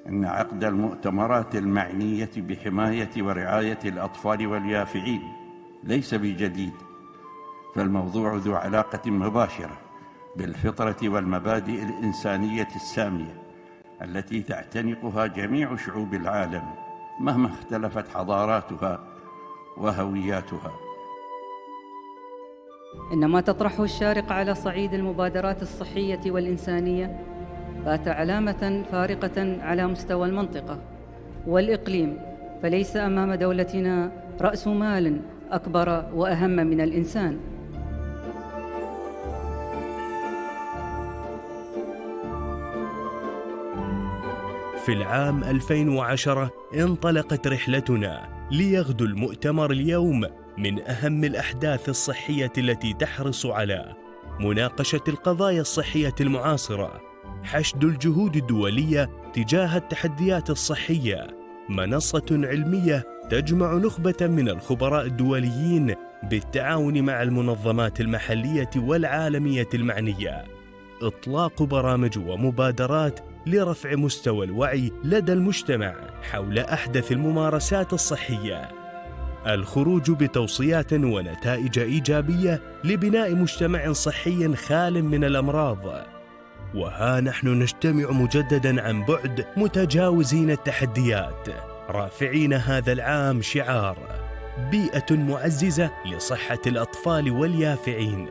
إن عقد المؤتمرات المعنية بحماية ورعاية الأطفال واليافعين ليس بجديد، فالموضوع ذو علاقة مباشرة بالفطرة والمبادئ الإنسانية السامية التي تعتنقها جميع شعوب العالم مهما اختلفت حضاراتها وهوياتها. إن ما تطرحه الشارقة على صعيد المبادرات الصحية والإنسانية بات علامة فارقة على مستوى المنطقة والإقليم، فليس أمام دولتنا رأس مال أكبر وأهم من الإنسان. في العام 2010 انطلقت رحلتنا ليغدو المؤتمر اليوم من أهم الأحداث الصحية التي تحرص على مناقشة القضايا الصحية المعاصرة، حشد الجهود الدولية تجاه التحديات الصحية، منصة علمية تجمع نخبة من الخبراء الدوليين بالتعاون مع المنظمات المحلية والعالمية المعنية، إطلاق برامج ومبادرات لرفع مستوى الوعي لدى المجتمع حول أحدث الممارسات الصحية، الخروج بتوصيات ونتائج إيجابية لبناء مجتمع صحي خال من الأمراض. وها نحن نجتمع مجددا عن بعد متجاوزين التحديات، رافعين هذا العام شعار بيئة معززة لصحة الأطفال واليافعين،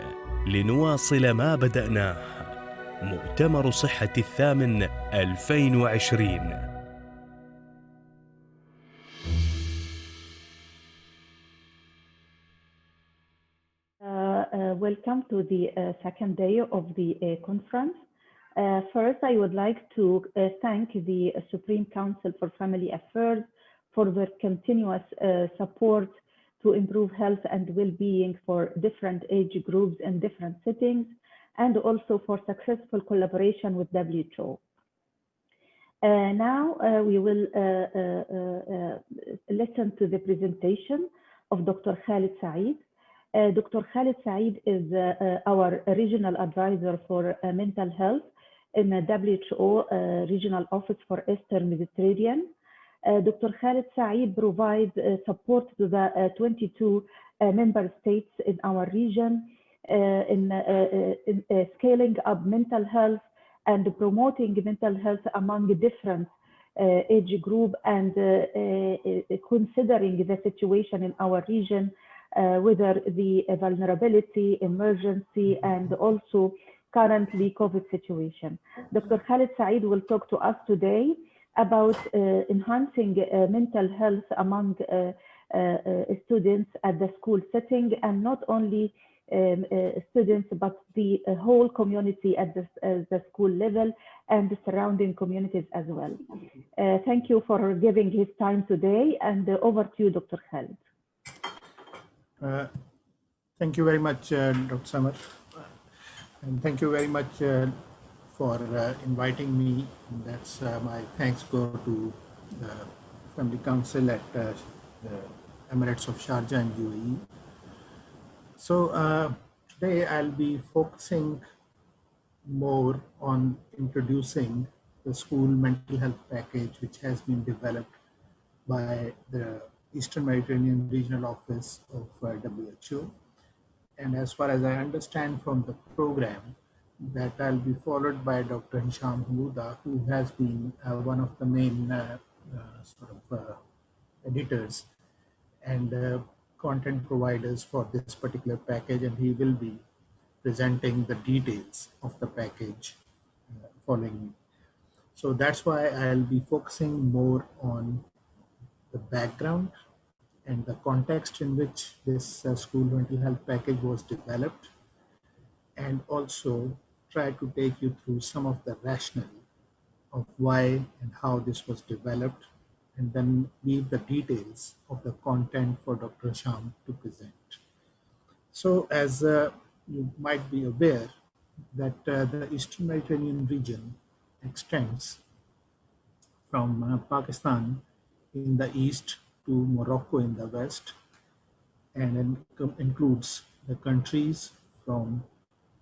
لنواصل ما بدأناه. مؤتمر صحة الثامن 2020. Welcome to the second day of the conference. First, I would like to thank the Supreme Council for Family Affairs for their continuous support to improve health and well-being for different age groups in different settings, and also for successful collaboration with WHO. Now we will listen to the presentation of Dr. Khalid Saeed. Dr. Khalid Saeed is our regional advisor for mental health in the WHO Regional Office for Eastern Mediterranean. Dr. Khalid Saeed provides support to the 22 member states in our region in scaling up mental health and promoting mental health among different age group, and considering the situation in our region, whether the vulnerability, emergency, and also currently COVID situation. Dr. Khalid Saeed will talk to us today about enhancing mental health among students at the school setting, and not only students, but the whole community at the school level and the surrounding communities as well. Thank you for giving his time today, and over to you, Dr. Khalid. Thank you very much, Dr. Samar, and thank you very much for inviting me. That's my thanks go to the Family Council at the Emirates of Sharjah and UAE. So today I'll be focusing more on introducing the school mental health package, which has been developed by the Eastern Mediterranean Regional Office of WHO. And as far as I understand from the program, that I'll be followed by Dr. Hisham Hamouda, who has been one of the main editors and content providers for this particular package, and he will be presenting the details of the package following me. So that's why I'll be focusing more on the background and the context in which this school mental health package was developed, and also try to take you through some of the rationale of why and how this was developed, and then leave the details of the content for Dr. Sham to present. So as you might be aware that the Eastern Mediterranean region extends from Pakistan in the east to Morocco in the west, and includes the countries from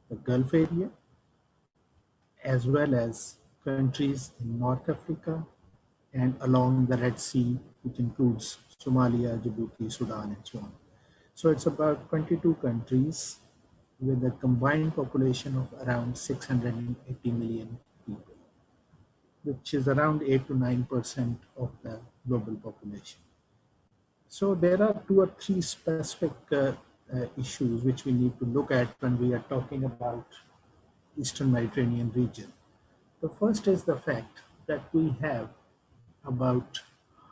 the Gulf area, as well as countries in North Africa, and along the Red Sea, which includes Somalia, Djibouti, Sudan, and so on. So it's about 22 countries with a combined population of around 680 million people, which is around 8 to 9% of the global population. So there are 2 or 3 specific issues which we need to look at when we are talking about Eastern Mediterranean region. The first is the fact that we have about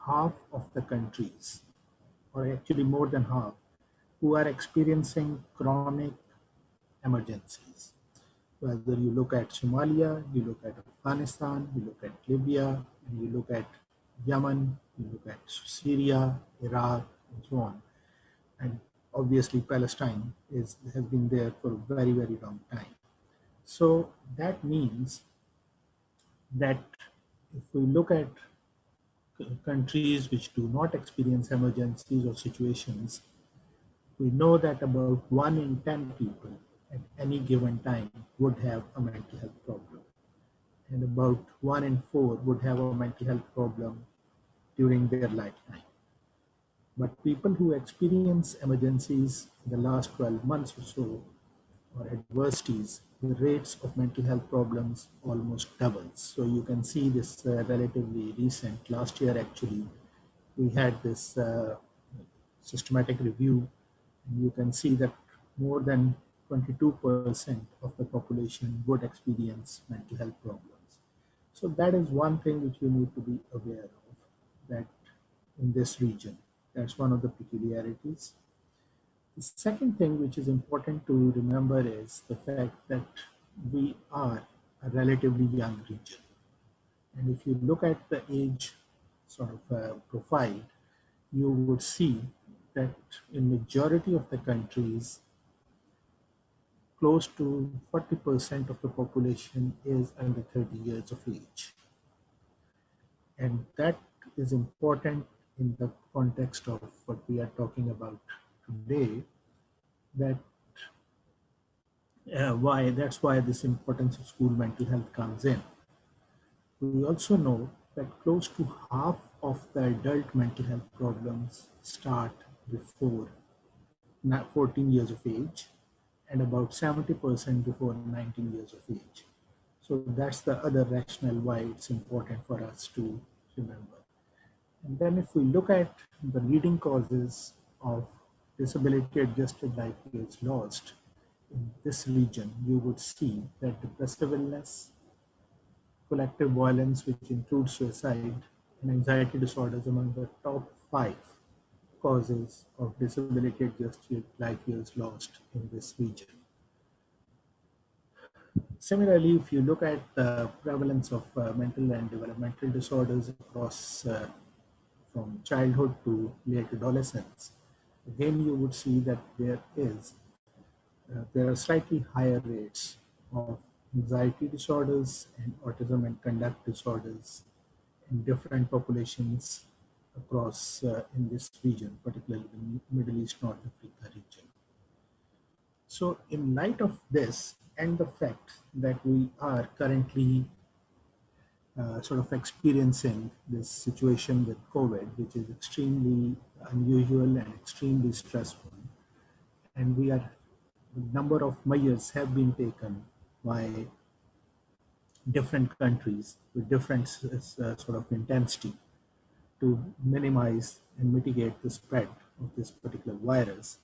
half of the countries, or actually more than half, who are experiencing chronic emergencies. Whether you look at Somalia, you look at Afghanistan, you look at Libya, and you look at Yemen, you look at Syria, Iraq, and so on. And obviously Palestine has been there for a very, very long time. So that means that if we look at countries which do not experience emergencies or situations, we know that about 1 in 10 people at any given time would have a mental health problem. And about 1 in 4 would have a mental health problem during their lifetime. But people who experience emergencies in the last 12 months or so, or adversities, the rates of mental health problems almost doubles. So you can see this relatively recent. Last year, actually, we had this systematic review, and you can see that more than 22% of the population would experience mental health problems. So that is one thing which we need to be aware of, that in this region, that's one of the peculiarities. The second thing which is important to remember is the fact that we are a relatively young region. And if you look at the age sort of profile, you would see that in majority of the countries, close to 40% of the population is under 30 years of age. And that is important in the context of what we are talking about today, that that's why this importance of school mental health comes in. We also know that close to half of the adult mental health problems start before 14 years of age, and about 70% before 19 years of age. So that's the other rationale why it's important for us to remember. And then if we look at the leading causes of disability-adjusted life years lost in this region, you would see that depressive illness, collective violence, which includes suicide, and anxiety disorders among the top 5 causes of disability-adjusted life years lost in this region. Similarly, if you look at the prevalence of mental and developmental disorders across from childhood to late adolescence, again you would see that there are slightly higher rates of anxiety disorders and autism and conduct disorders in different populations across in this region, particularly the Middle East, North Africa region. So in light of this and the fact that we are currently sort of experiencing this situation with COVID, which is extremely unusual and extremely stressful, and a number of measures have been taken by different countries with different sort of intensity to minimize and mitigate the spread of this particular virus,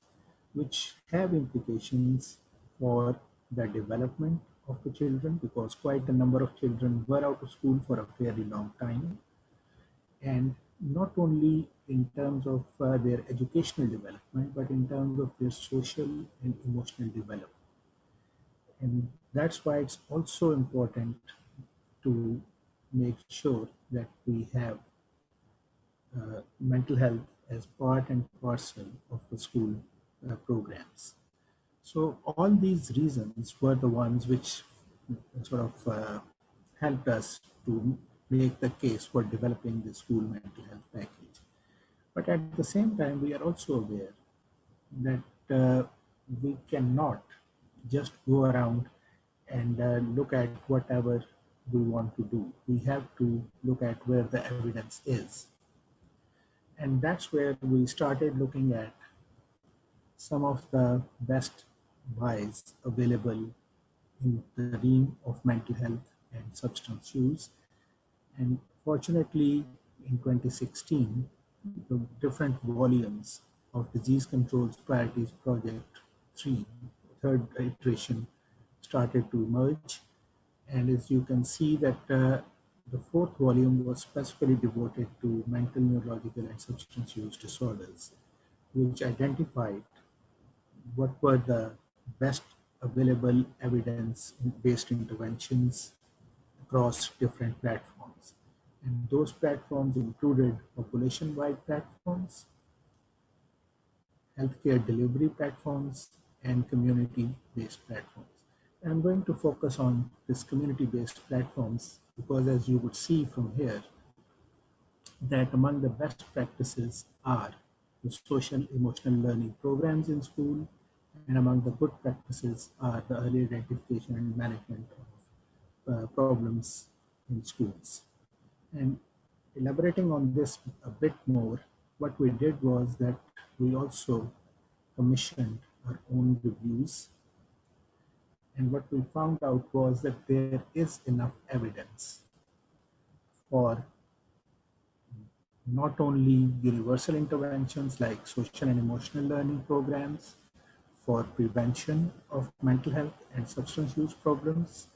which have implications for the development of the children, because quite a number of children were out of school for a fairly long time, and not only in terms of their educational development, but in terms of their social and emotional development. And that's why it's also important to make sure that we have mental health as part and parcel of the school programs. So all these reasons were the ones which sort of helped us to make the case for developing the school mental health package. But at the same time, we are also aware that we cannot just go around and look at whatever we want to do. We have to look at where the evidence is. And that's where we started looking at some of the best buys available in the realm of mental health and substance use. And fortunately, in 2016, the different volumes of Disease Control's Priorities Project 3, third iteration, started to emerge. And as you can see that the fourth volume was specifically devoted to mental, neurological, and substance use disorders, which identified what were the best available evidence-based interventions across different platforms. And those platforms included population-wide platforms, healthcare delivery platforms, and community-based platforms. And I'm going to focus on this community-based platforms because, as you would see from here, that among the best practices are the social emotional learning programs in school, and among the good practices are the early identification and management of problems in schools. And elaborating on this a bit more, what we did was that we also commissioned our own reviews. And what we found out was that there is enough evidence for not only universal interventions like social and emotional learning programs for prevention of mental health and substance use problems,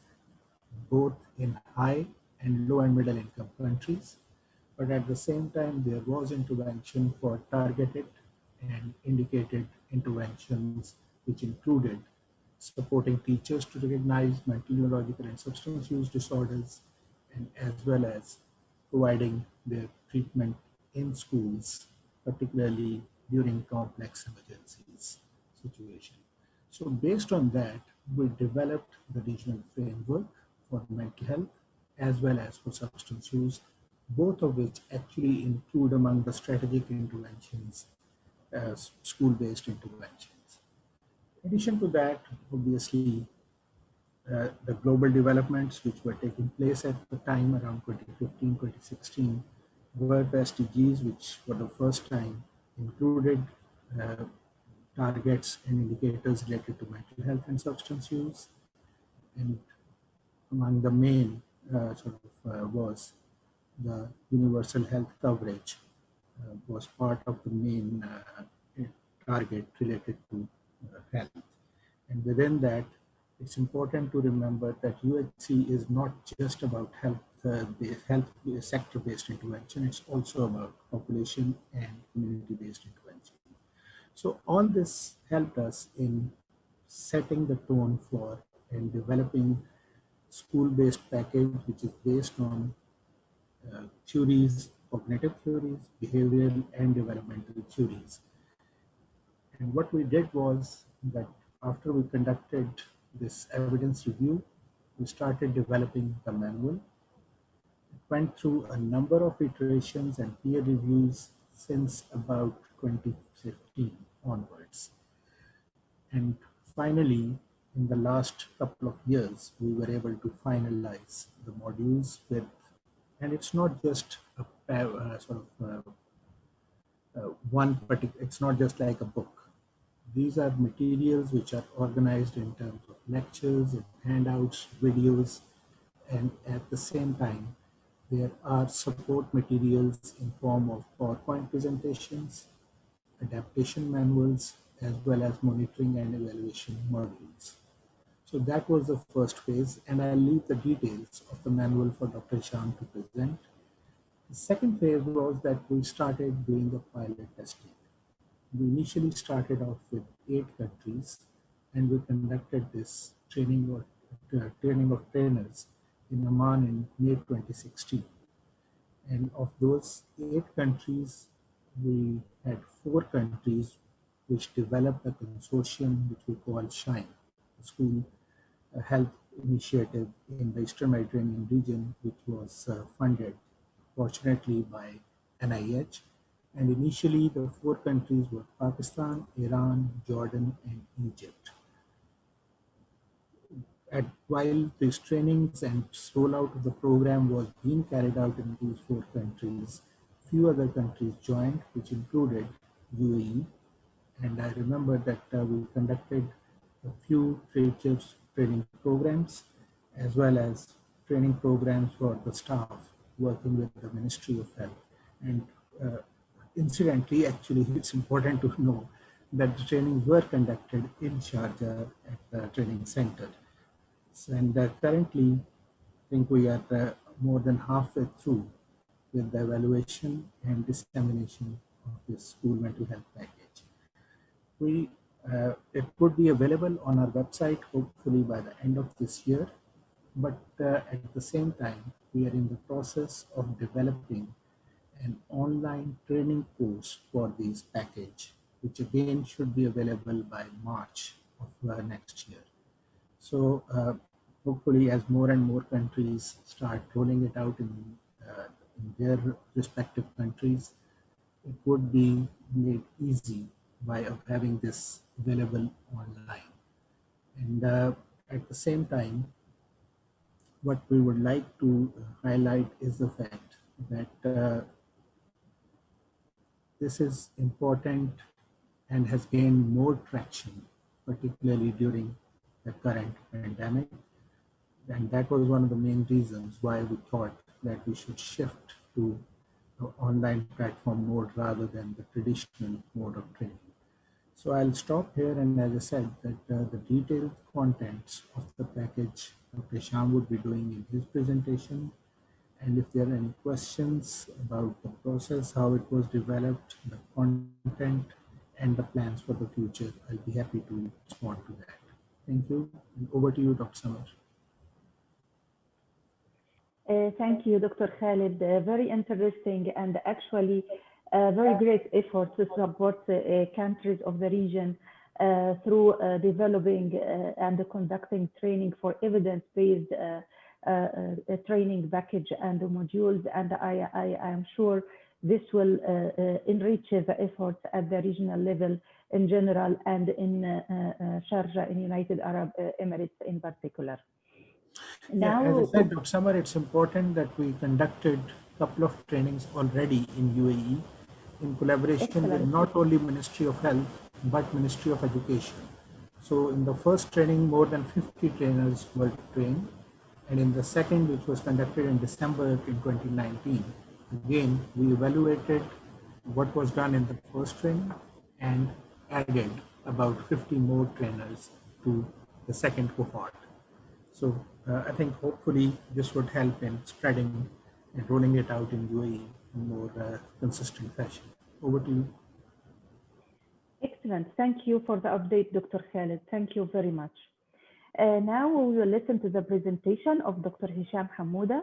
both in high and low and middle income countries, but at the same time, there was intervention for targeted and indicated interventions, which included supporting teachers to recognize mental, neurological, and substance use disorders, and as well as providing their treatment in schools, particularly during complex emergencies situation. So based on that, we developed the regional framework for mental health as well as for substance use, both of which actually include among the strategic interventions, school-based interventions. In addition to that, obviously, the global developments which were taking place at the time around 2015, 2016 were the SDGs, which for the first time included targets and indicators related to mental health and substance use. And among the main was the universal health coverage was part of the main target related to health. And within that, it's important to remember that UHC is not just about health sector-based intervention, it's also about population and community-based intervention. So all this helped us in setting the tone for and developing school-based package, which is based on theories, cognitive theories, behavioral and developmental theories. And what we did was that after we conducted this evidence review, we started developing the manual. It went through a number of iterations and peer reviews since about 2015 onwards. And finally, in the last couple of years, we were able to finalize the modules with, and it's not just a one particular, it's not just like a book. These are materials which are organized in terms of lectures, and handouts, videos, and at the same time, there are support materials in form of PowerPoint presentations, adaptation manuals, as well as monitoring and evaluation modules. So that was the first phase, and I'll leave the details of the manual for Dr. Sham to present. The second phase was that we started doing the pilot testing. We initially started off with 8 countries, and we conducted this training of trainers in Amman in May 2016. And of those 8 countries, we had 4 countries which developed a consortium which we call SHINE, the School Health Initiative in the Eastern Mediterranean region, which was funded, fortunately, by NIH. And initially, the 4 countries were Pakistan, Iran, Jordan, and Egypt. while these trainings and rollout of the program was being carried out in these 4 countries, few other countries joined, which included UAE. And I remember that we conducted a few teachers training programs, as well as training programs for the staff working with the Ministry of Health. And incidentally, actually, it's important to know that the trainings were conducted in Sharjah at the training center. And currently, I think we are more than halfway through with the evaluation and dissemination of this school mental health package. It would be available on our website hopefully by the end of this year, but at the same time, we are in the process of developing an online training course for this package, which again should be available by March of next year. So hopefully, as more and more countries start rolling it out in their respective countries, it would be made easy by having this available online. And at the same time, what we would like to highlight is the fact that this is important and has gained more traction, particularly during the current pandemic. And that was one of the main reasons why we thought that we should shift to an online platform mode rather than the traditional mode of training. So I'll stop here, and as I said, that the detailed contents of the package Dr. Hisham would be doing in his presentation. And if there are any questions about the process, how it was developed, the content, and the plans for the future, I'll be happy to respond to that. Thank you. And over to you, Dr. Samar. Thank you, Dr. Khalid. Very interesting and actually very great effort to support countries of the region through developing and conducting training for evidence-based training package and modules. And I am sure this will enrich the efforts at the regional level in general and in Sharjah in United Arab Emirates in particular. Now, as I said, Dr. Samar, it's important that we conducted a couple of trainings already in UAE in collaboration with not only Ministry of Health, but Ministry of Education. So in the first training, more than 50 trainers were trained. And in the second, which was conducted in December in 2019, again, we evaluated what was done in the first training and added about 50 more trainers to the second cohort. So I think hopefully this would help in spreading and rolling it out in UAE in more consistent fashion. Over to you. Excellent. Thank you for the update, Dr. Khalid. Thank you very much. Now we will listen to the presentation of Dr. Hisham Hamouda.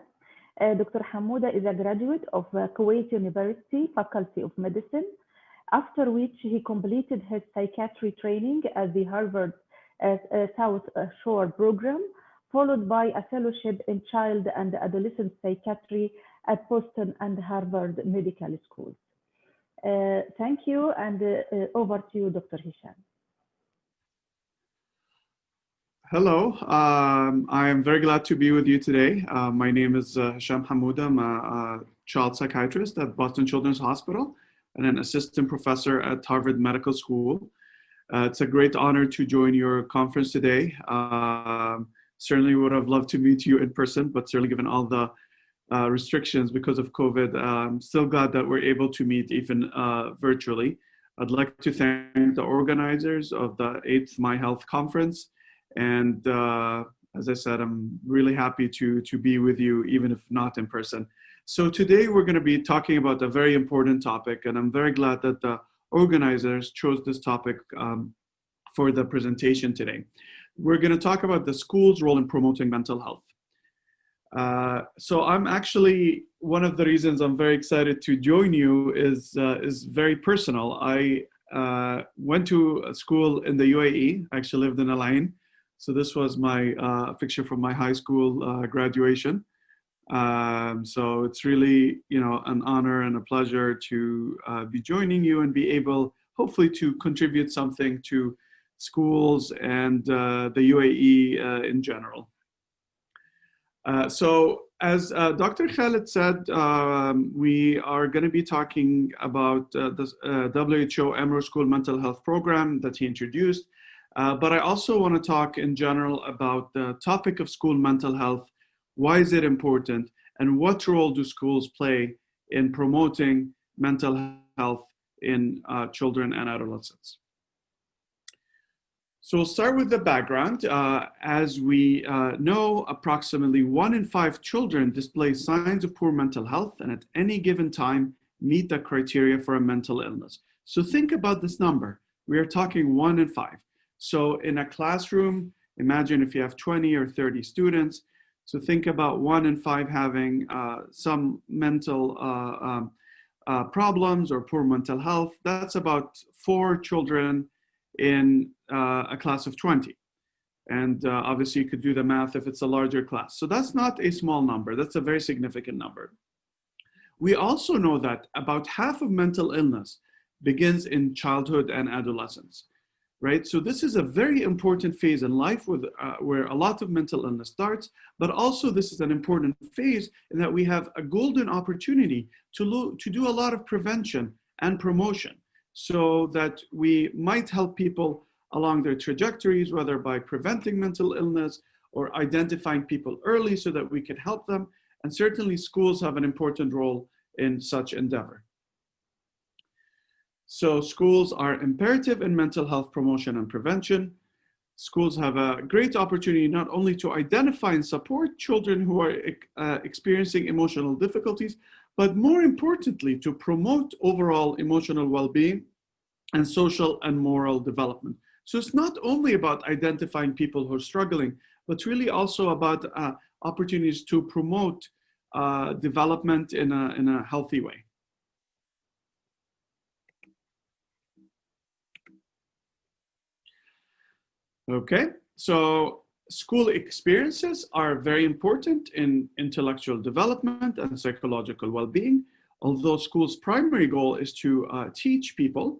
Dr. Hamouda is a graduate of Kuwait University Faculty of Medicine, after which he completed his psychiatry training at the Harvard South Shore program, followed by a fellowship in child and adolescent psychiatry at Boston and Harvard Medical Schools. Thank you, and over to you, Dr. Hisham. Hello, I am very glad to be with you today. My name is Hisham Hamouda. I'm a child psychiatrist at Boston Children's Hospital and an assistant professor at Harvard Medical School. It's a great honor to join your conference today. Certainly would have loved to meet you in person, but certainly given all the restrictions because of COVID, I'm still glad that we're able to meet even virtually. I'd like to thank the organizers of the 8th My Health Conference. And as I said, I'm really happy to be with you, even if not in person. So today we're going to be talking about a very important topic, and I'm very glad that the organizers chose this topic for the presentation today. We're going to talk about the school's role in promoting mental health. So I'm actually, one of the reasons I'm very excited to join you is very personal. I went to a school in the UAE. I actually lived in Al-Ain. So this was my picture from my high school graduation. So it's really, an honor and a pleasure to be joining you and be able, hopefully, to contribute something to schools, and the UAE in general. So as Dr. Khalid said, we are going to be talking about the WHO Emerald School Mental Health Program that he introduced. But I also want to talk in general about the topic of school mental health. Why is it important? And what role do schools play in promoting mental health in children and adolescents? So we'll start with the background. As we know, approximately 1 in 5 children display signs of poor mental health and at any given time meet the criteria for a mental illness. So think about this number. We are talking 1 in 5. So in a classroom, imagine if you have 20 or 30 students. So think about 1 in 5 having some mental problems or poor mental health. That's about 4 children in a class of 20. And obviously you could do the math if it's a larger class. So that's not a small number, that's a very significant number. We also know that about half of mental illness begins in childhood and adolescence, right? So this is a very important phase in life where a lot of mental illness starts, but also this is an important phase in that we have a golden opportunity to do a lot of prevention and promotion, so that we might help people along their trajectories, whether by preventing mental illness or identifying people early so that we can help them. And certainly schools have an important role in such endeavor. So schools are imperative in mental health promotion and prevention. Schools have a great opportunity not only to identify and support children who are experiencing emotional difficulties, but more importantly, to promote overall emotional well-being and social and moral development. So it's not only about identifying people who are struggling, but really also about opportunities to promote development in a healthy way. Okay, so school experiences are very important in intellectual development and psychological well-being, although school's primary goal is to teach people,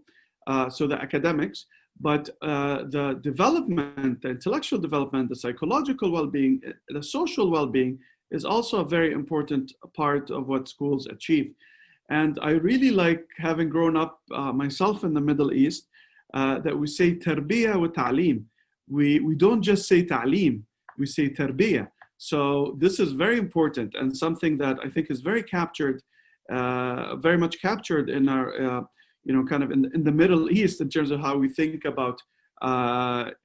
so the academics, but the development, the intellectual development, the psychological well-being, the social well-being is also a very important part of what schools achieve. And I really like, having grown up myself in the Middle East, that we say tarbiyah wa ta'lim. We don't just say ta'lim, we say tarbiyah. So this is very important and something that I think is very captured, very much captured in our, kind of in the Middle East in terms of how we think about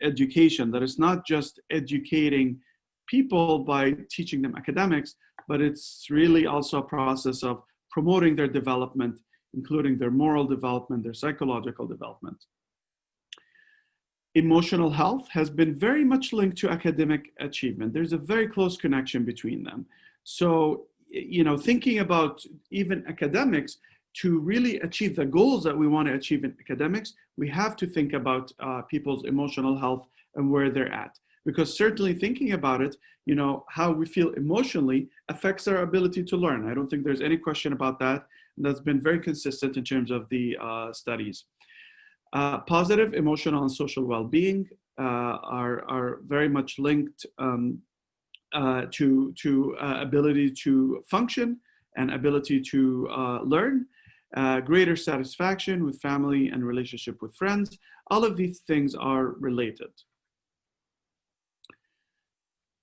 education, that it's not just educating people by teaching them academics, but it's really also a process of promoting their development, including their moral development, their psychological development. Emotional health has been very much linked to academic achievement. There's a very close connection between them. So, thinking about even academics, to really achieve the goals that we want to achieve in academics, we have to think about people's emotional health and where they're at. Because certainly thinking about it, how we feel emotionally affects our ability to learn. I don't think there's any question about that. And that's been very consistent in terms of the studies. Positive emotional and social well-being are very much linked to ability to function and ability to learn, greater satisfaction with family and relationship with friends. All of these things are related.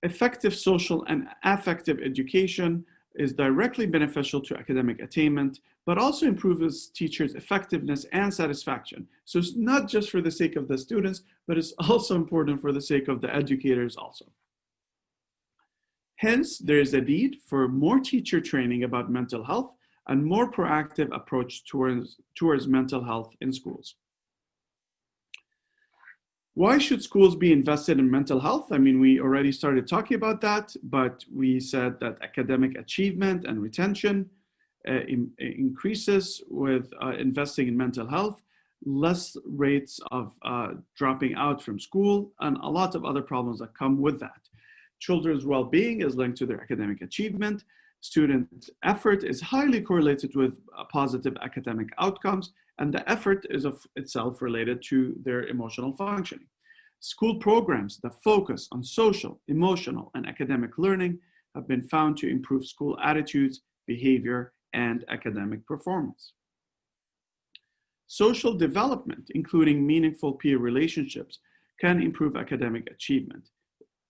Effective social and affective education is directly beneficial to academic attainment, but also improves teachers' effectiveness and satisfaction. So it's not just for the sake of the students, but it's also important for the sake of the educators also. Hence, there is a need for more teacher training about mental health and more proactive approach towards mental health in schools. Why should schools be invested in mental health? I mean, we already started talking about that, but we said that academic achievement and retention increases with investing in mental health, less rates of dropping out from school, and a lot of other problems that come with that. Children's well-being is linked to their academic achievement. Student effort is highly correlated with positive academic outcomes, and the effort is of itself related to their emotional functioning. School programs that focus on social, emotional, and academic learning have been found to improve school attitudes, behavior, and academic performance. Social development, including meaningful peer relationships, can improve academic achievement.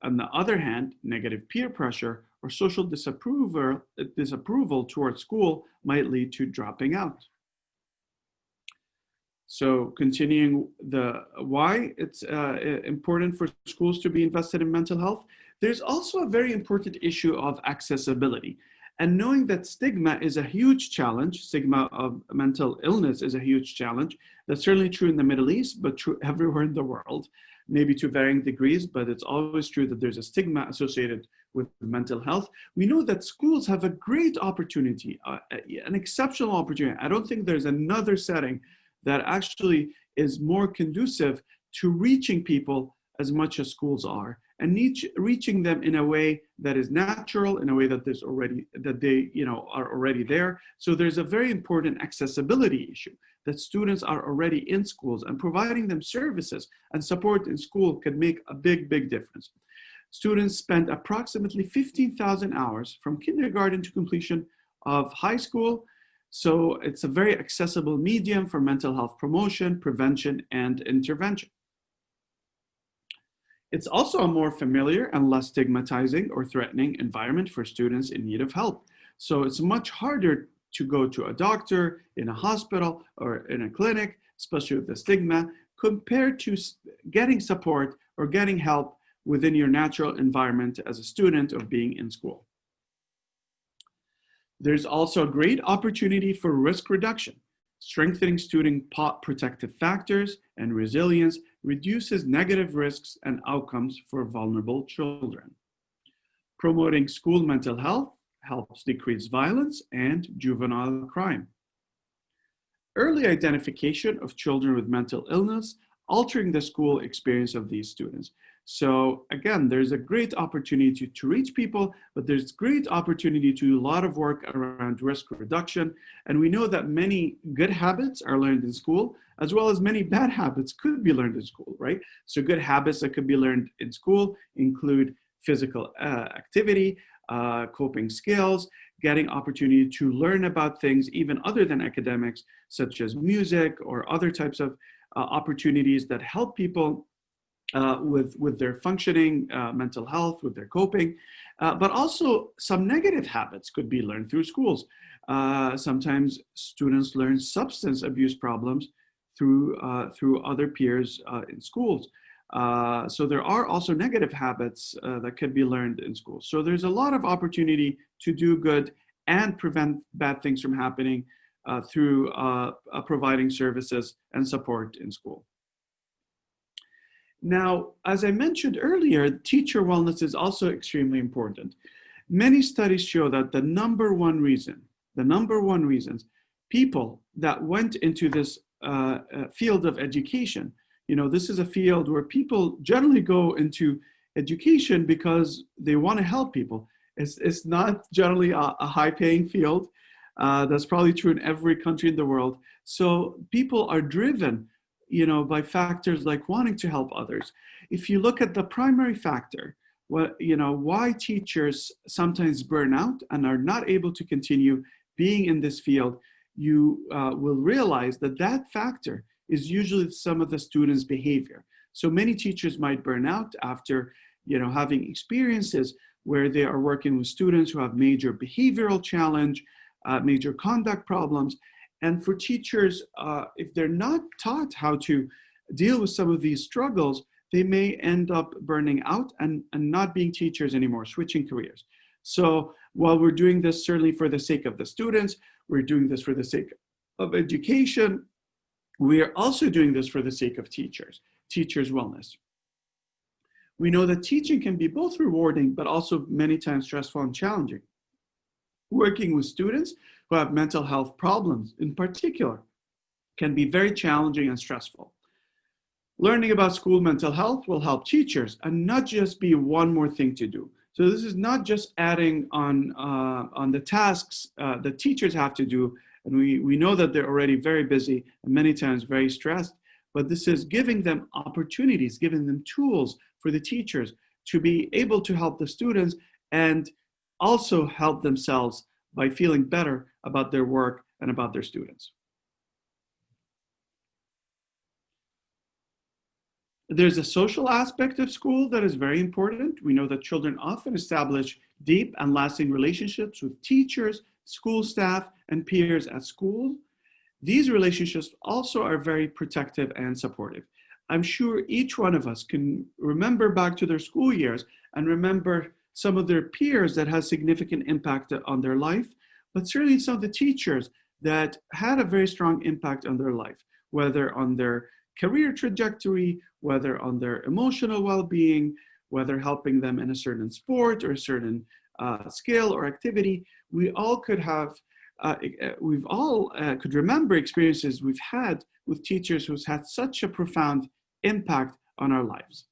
On the other hand, negative peer pressure or social disapproval towards school might lead to dropping out. So continuing the why it's important for schools to be invested in mental health, there's also a very important issue of accessibility. And knowing that stigma is a huge challenge, stigma of mental illness is a huge challenge. That's certainly true in the Middle East, but true everywhere in the world, maybe to varying degrees, but it's always true that there's a stigma associated with mental health. We know that schools have a great opportunity, an exceptional opportunity. I don't think there's another setting that actually is more conducive to reaching people as much as schools are, and reaching them in a way that is natural, in a way that there's already, that they are already there. So there's a very important accessibility issue, that students are already in schools, and providing them services and support in school can make a big, big difference. Students spend approximately 15,000 hours from kindergarten to completion of high school. So it's a very accessible medium for mental health promotion, prevention, and intervention. It's also a more familiar and less stigmatizing or threatening environment for students in need of help. So it's much harder to go to a doctor, in a hospital, or in a clinic, especially with the stigma, compared to getting support or getting help within your natural environment as a student or being in school. There's also a great opportunity for risk reduction. Strengthening student protective factors and resilience reduces negative risks and outcomes for vulnerable children. Promoting school mental health helps decrease violence and juvenile crime. Early identification of children with mental illness, altering the school experience of these students. So again, there's a great opportunity to reach people, but there's great opportunity to do a lot of work around risk reduction. And we know that many good habits are learned in school, as well as many bad habits could be learned in school, right? So good habits that could be learned in school include physical activity, coping skills, getting opportunity to learn about things even other than academics, such as music or other types of opportunities that help people with their functioning, mental health, with their coping, but also some negative habits could be learned through schools. Sometimes students learn substance abuse problems through other peers in schools. So there are also negative habits that could be learned in schools. So there's a lot of opportunity to do good and prevent bad things from happening through providing services and support in school. Now, as I mentioned earlier, teacher wellness is also extremely important. Many studies show that the number one reasons people that went into this field of education, this is a field where people generally go into education because they want to help people. It's not generally a high-paying field. That's probably true in every country in the world. So people are driven by factors like wanting to help others. If you look at the primary factor, why teachers sometimes burn out and are not able to continue being in this field, you will realize that that factor is usually some of the students' behavior. So many teachers might burn out after having experiences where they are working with students who have major behavioral challenge, major conduct problems. And for teachers, if they're not taught how to deal with some of these struggles, they may end up burning out and not being teachers anymore, switching careers. So while we're doing this certainly for the sake of the students, we're doing this for the sake of education, we are also doing this for the sake of teachers' wellness. We know that teaching can be both rewarding, but also many times stressful and challenging. Working with students who have mental health problems in particular can be very challenging and stressful. Learning about school mental health will help teachers and not just be one more thing to do. So this is not just adding on the tasks that teachers have to do. And we know that they're already very busy and many times very stressed, but this is giving them opportunities, giving them tools for the teachers to be able to help the students and also help themselves by feeling better about their work and about their students. There's a social aspect of school that is very important. We know that children often establish deep and lasting relationships with teachers, school staff, and peers at school. These relationships also are very protective and supportive. I'm sure each one of us can remember back to their school years and remember some of their peers that has significant impact on their life, but certainly some of the teachers that had a very strong impact on their life, whether on their career trajectory, whether on their emotional well-being, whether helping them in a certain sport or a certain skill or activity. We all could have, could remember experiences we've had with teachers who's had such a profound impact on our lives.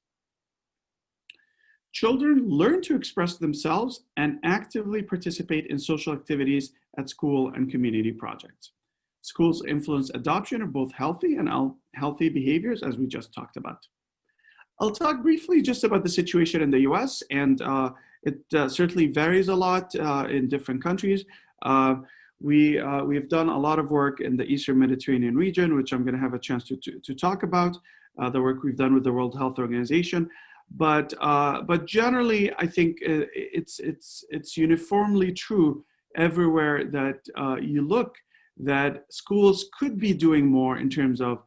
Children learn to express themselves and actively participate in social activities at school and community projects. Schools influence adoption of both healthy and unhealthy behaviors, as we just talked about. I'll talk briefly just about the situation in the US, and it certainly varies a lot in different countries. We've done a lot of work in the Eastern Mediterranean region, which I'm going to have a chance to talk about, the work we've done with the World Health Organization. But generally, I think it's uniformly true everywhere that you look, that schools could be doing more in terms of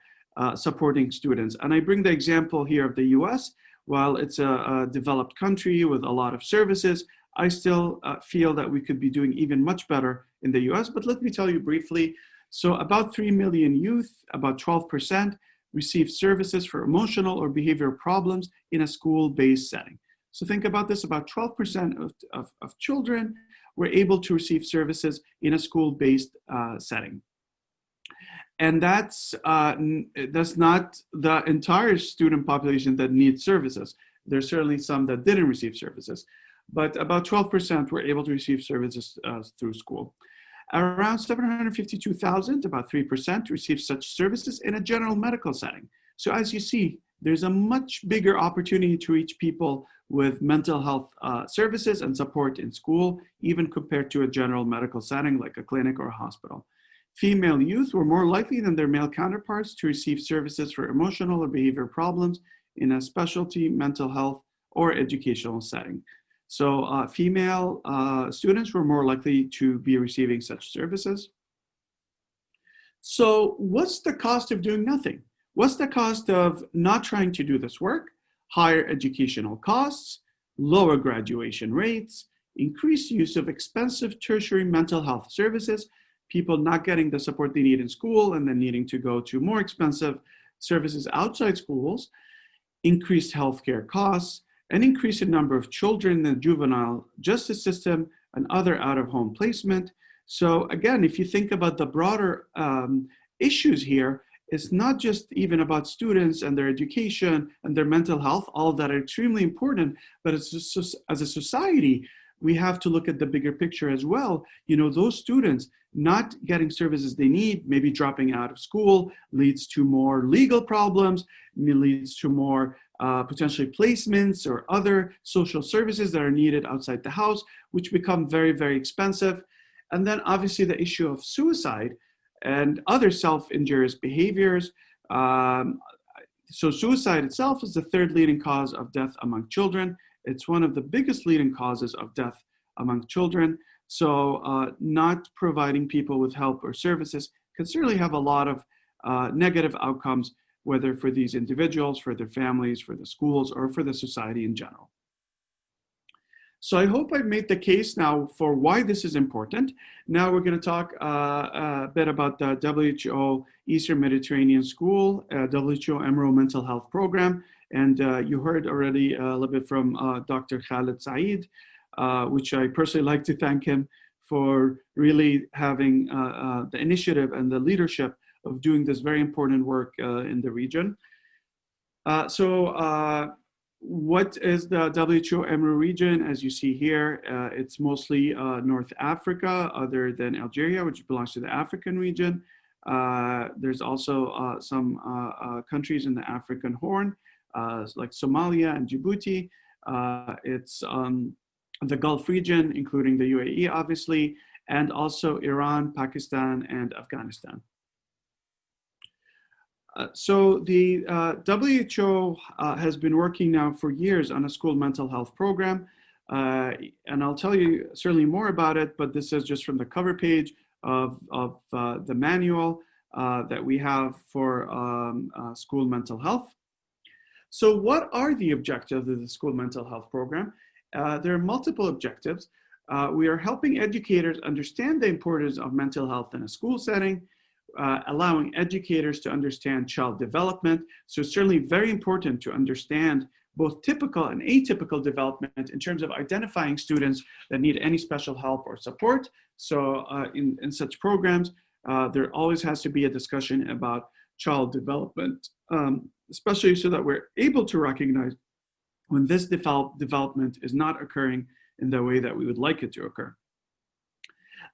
supporting students. And I bring the example here of the US. While it's a developed country with a lot of services, I still feel that we could be doing even much better in the US. But let me tell you briefly. So about 3 million youth, about 12%, receive services for emotional or behavioral problems in a school-based setting. So think about this, about 12% of children were able to receive services in a school-based setting. And that's not the entire student population that needs services. There's certainly some that didn't receive services, but about 12% were able to receive services through school. Around 752,000, about 3%, receive such services in a general medical setting. So as you see, there's a much bigger opportunity to reach people with mental health services and support in school, even compared to a general medical setting like a clinic or a hospital. Female youth were more likely than their male counterparts to receive services for emotional or behavioral problems in a specialty mental health or educational setting. So female students were more likely to be receiving such services. So what's the cost of doing nothing? What's the cost of not trying to do this work? Higher educational costs, lower graduation rates, increased use of expensive tertiary mental health services, people not getting the support they need in school and then needing to go to more expensive services outside schools, increased healthcare costs, an increase in number of children in the juvenile justice system, and other out-of-home placement. So again, if you think about the broader issues here, it's not just even about students and their education and their mental health, all that are extremely important, but it's just, as a society, we have to look at the bigger picture as well. You know, those students not getting services they need, maybe dropping out of school, leads to more legal problems, leads to more potentially placements or other social services that are needed outside the house, which become very, very expensive. And then obviously the issue of suicide and other self-injurious behaviors. So suicide itself is the third leading cause of death among children. It's one of the biggest leading causes of death among children. So not providing people with help or services can certainly have a lot of negative outcomes, whether for these individuals, for their families, for the schools, or for the society in general. So I hope I've made the case now for why this is important. Now we're going to talk a bit about the WHO Eastern Mediterranean School, WHO Emerald Mental Health Program. And you heard already a little bit from Dr. Khaled Saeed, which I personally like to thank him for really having the initiative and the leadership of doing this very important work in the region. What is the WHO Emerald region? As you see here, it's mostly North Africa, other than Algeria, which belongs to the African region. There's also some countries in the African Horn, like Somalia and Djibouti. It's the Gulf region, including the UAE, obviously, and also Iran, Pakistan, and Afghanistan. So the WHO has been working now for years on a school mental health program. And I'll tell you certainly more about it, but this is just from the cover page of the manual that we have for school mental health. So what are the objectives of the school mental health program? There are multiple objectives. We are helping educators understand the importance of mental health in a school setting, allowing educators to understand child development. So it's certainly very important to understand both typical and atypical development in terms of identifying students that need any special help or support. So in such programs, there always has to be a discussion about child development, especially so that we're able to recognize when this development is not occurring in the way that we would like it to occur.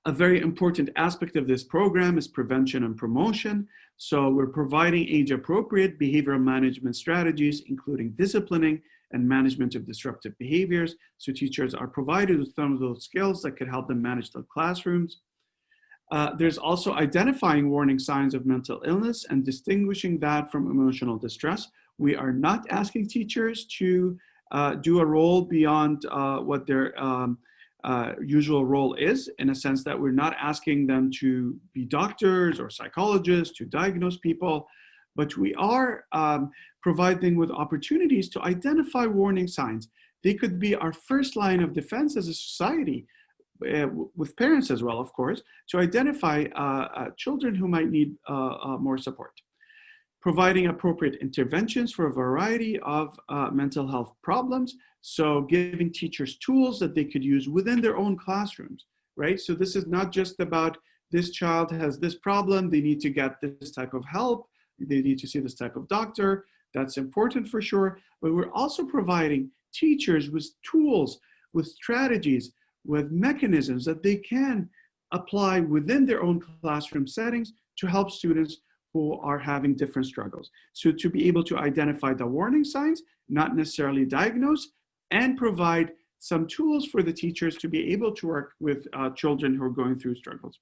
A very important aspect of this program is prevention and promotion. So we're providing age-appropriate behavioral management strategies, including disciplining and management of disruptive behaviors. So teachers are provided with some of those skills that could help them manage the classrooms. There's also identifying warning signs of mental illness and distinguishing that from emotional distress. We are not asking teachers to do a role beyond what their usual role is, in a sense that we're not asking them to be doctors or psychologists to diagnose people, but we are providing with opportunities to identify warning signs. They could be our first line of defense as a society, with parents as well, of course, to identify children who might need more support. Providing appropriate interventions for a variety of mental health problems. So giving teachers tools that they could use within their own classrooms, right? So this is not just about this child has this problem, they need to get this type of help, they need to see this type of doctor. That's important for sure, but we're also providing teachers with tools, with strategies, with mechanisms that they can apply within their own classroom settings to help students who are having different struggles. So to be able to identify the warning signs, not necessarily diagnose, and provide some tools for the teachers to be able to work with children who are going through struggles.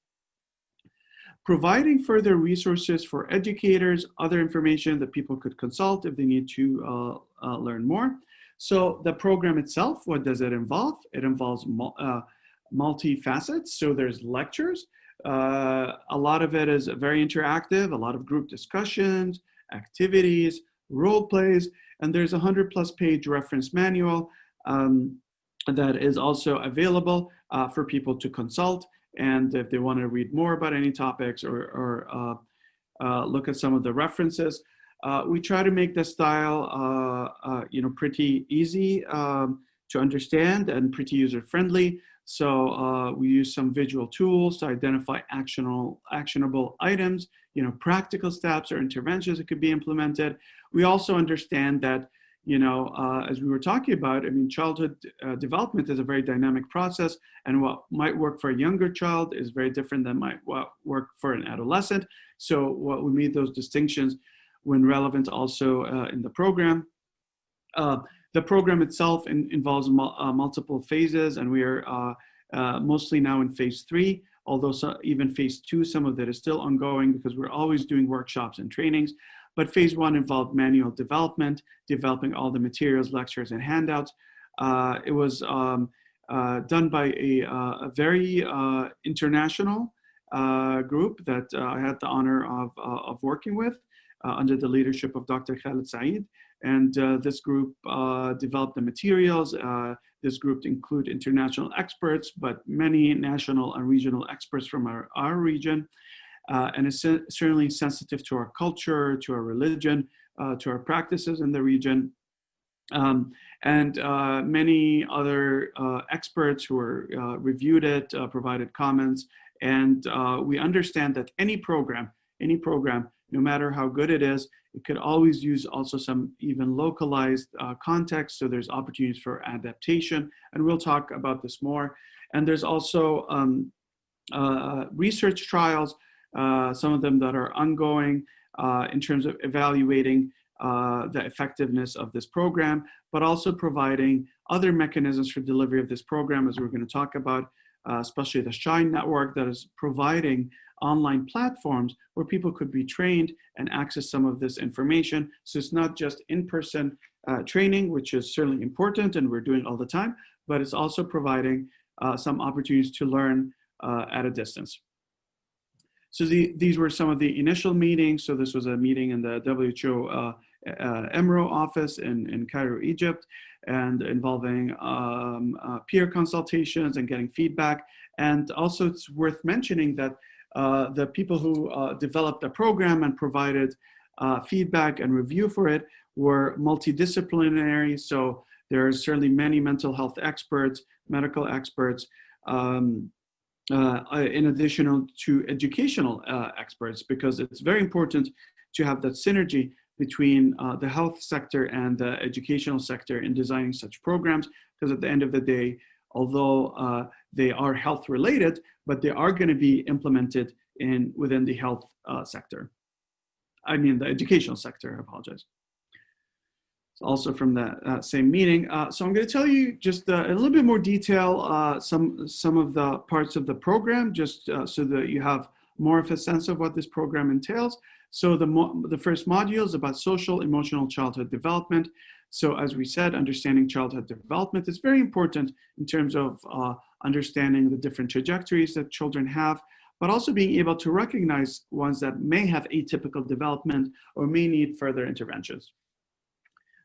Providing further resources for educators, other information that people could consult if they need to learn more. So the program itself, what does it involve? It involves multi-facets. So there's lectures. A lot of it is very interactive, a lot of group discussions, activities, role plays, and there's a 100+ page reference manual that is also available for people to consult. And if they want to read more about any topics or look at some of the references, we try to make the style pretty easy to understand and pretty user-friendly. So we use some visual tools to identify actionable items, practical steps or interventions that could be implemented. We also understand that, as we were talking about, childhood development is a very dynamic process, and what might work for a younger child is very different than might work for an adolescent. So we made those distinctions when relevant also in the program. The program itself involves multiple phases, and we are mostly now in phase 3, although even phase 2, some of that is still ongoing because we're always doing workshops and trainings. But phase 1 involved manual development, developing all the materials, lectures, and handouts. It was done by a very international group that I had the honor of working with under the leadership of Dr. Khalid Saeed. And this group developed the materials. This group include international experts, but many national and regional experts from our region. And it's certainly sensitive to our culture, to our religion, to our practices in the region. And many other experts who reviewed it, provided comments. And we understand that any program, no matter how good it is, it could always use also some even localized context. So there's opportunities for adaptation, and we'll talk about this more. And there's also research trials some of them that are ongoing in terms of evaluating the effectiveness of this program, but also providing other mechanisms for delivery of this program, as we're going to talk about, especially the SHINE network that is providing online platforms where people could be trained and access some of this information. So it's not just in-person training, which is certainly important and we're doing all the time, but it's also providing some opportunities to learn at a distance. So these were some of the initial meetings. So this was a meeting in the WHO EMRO office in Cairo, Egypt, and involving peer consultations and getting feedback. And also it's worth mentioning that the people who developed the program and provided feedback and review for it were multidisciplinary. So there are certainly many mental health experts, medical experts, in addition to educational experts, because it's very important to have that synergy between the health sector and the educational sector in designing such programs, because at the end of the day, although they are health related, but they are going to be implemented within the health sector. I mean the educational sector, I apologize. It's also from the same meeting. So I'm going to tell you just a little bit more detail, some of the parts of the program, just so that you have more of a sense of what this program entails. So the first module is about social emotional childhood development. So as we said, understanding childhood development is very important in terms of understanding the different trajectories that children have, but also being able to recognize ones that may have atypical development or may need further interventions.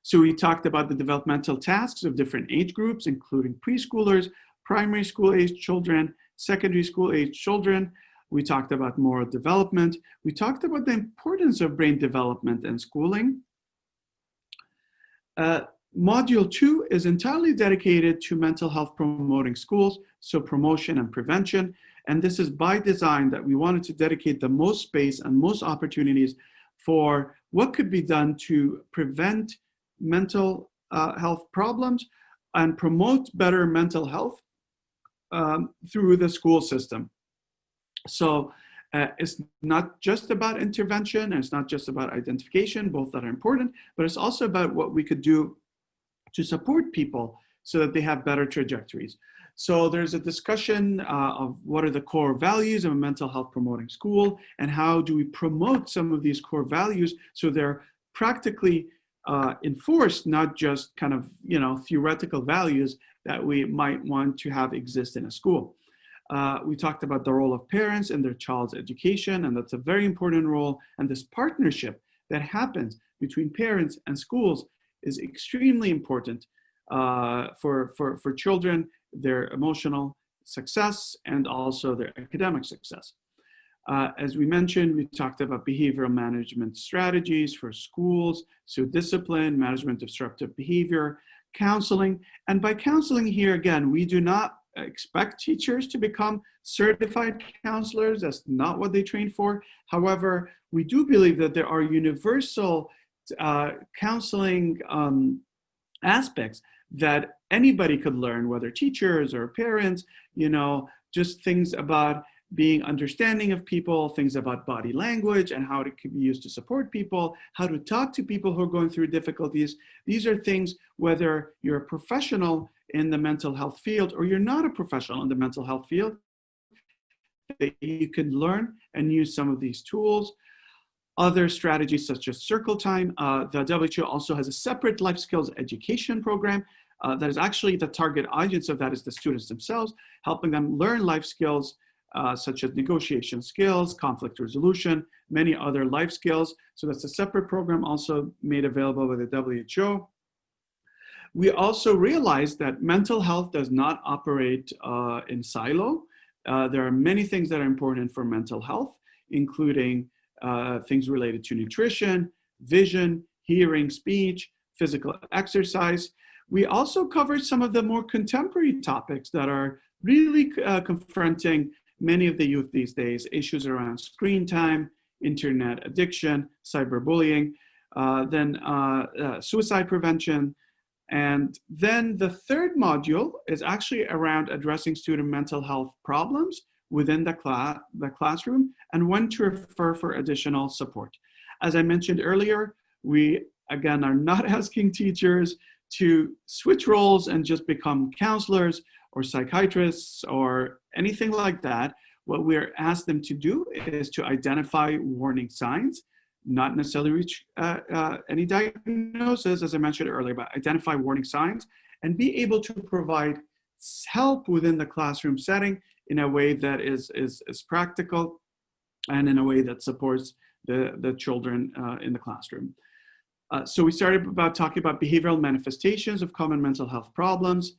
So we talked about the developmental tasks of different age groups, including preschoolers, primary school age children, secondary school age children. We talked about moral development. We talked about the importance of brain development and schooling. Module 2 is entirely dedicated to mental health promoting schools, so promotion and prevention. And this is by design that we wanted to dedicate the most space and most opportunities for what could be done to prevent mental health problems and promote better mental health through the school system. So it's not just about intervention, and it's not just about identification, both that are important, but it's also about what we could do to support people so that they have better trajectories. So there's a discussion of what are the core values of a mental health promoting school, and how do we promote some of these core values so they're practically enforced, not just kind of, theoretical values that we might want to have exist in a school. We talked about the role of parents in their child's education, and that's a very important role. And this partnership that happens between parents and schools is extremely important for children, their emotional success, and also their academic success. As we mentioned, we talked about behavioral management strategies for schools, so discipline, management of disruptive behavior, counseling. And by counseling here, again, we do not expect teachers to become certified counselors. That's not what they train for. However, we do believe that there are universal counseling aspects that anybody could learn, whether teachers or parents, just things about being understanding of people, things about body language and how it can be used to support people, how to talk to people who are going through difficulties. These are things, whether you're a professional in the mental health field or you're not a professional in the mental health field, that you can learn and use some of these tools. Other strategies such as circle time. The WHO also has a separate life skills education program that is actually the target audience of that is the students themselves, helping them learn life skills such as negotiation skills, conflict resolution, many other life skills. So that's a separate program also made available by the WHO. We also realized that mental health does not operate in silo. There are many things that are important for mental health, including things related to nutrition, vision, hearing, speech, physical exercise. We also covered some of the more contemporary topics that are really confronting many of the youth these days, issues around screen time, internet addiction, cyberbullying, then suicide prevention. And then the third module is actually around addressing student mental health problems, within the classroom, and when to refer for additional support. As I mentioned earlier, we again are not asking teachers to switch roles and just become counselors or psychiatrists or anything like that. What we're asked them to do is to identify warning signs, not necessarily reach any diagnosis, as I mentioned earlier, but identify warning signs and be able to provide help within the classroom setting in a way that is practical and in a way that supports the children in the classroom. So we started about talking about behavioral manifestations of common mental health problems,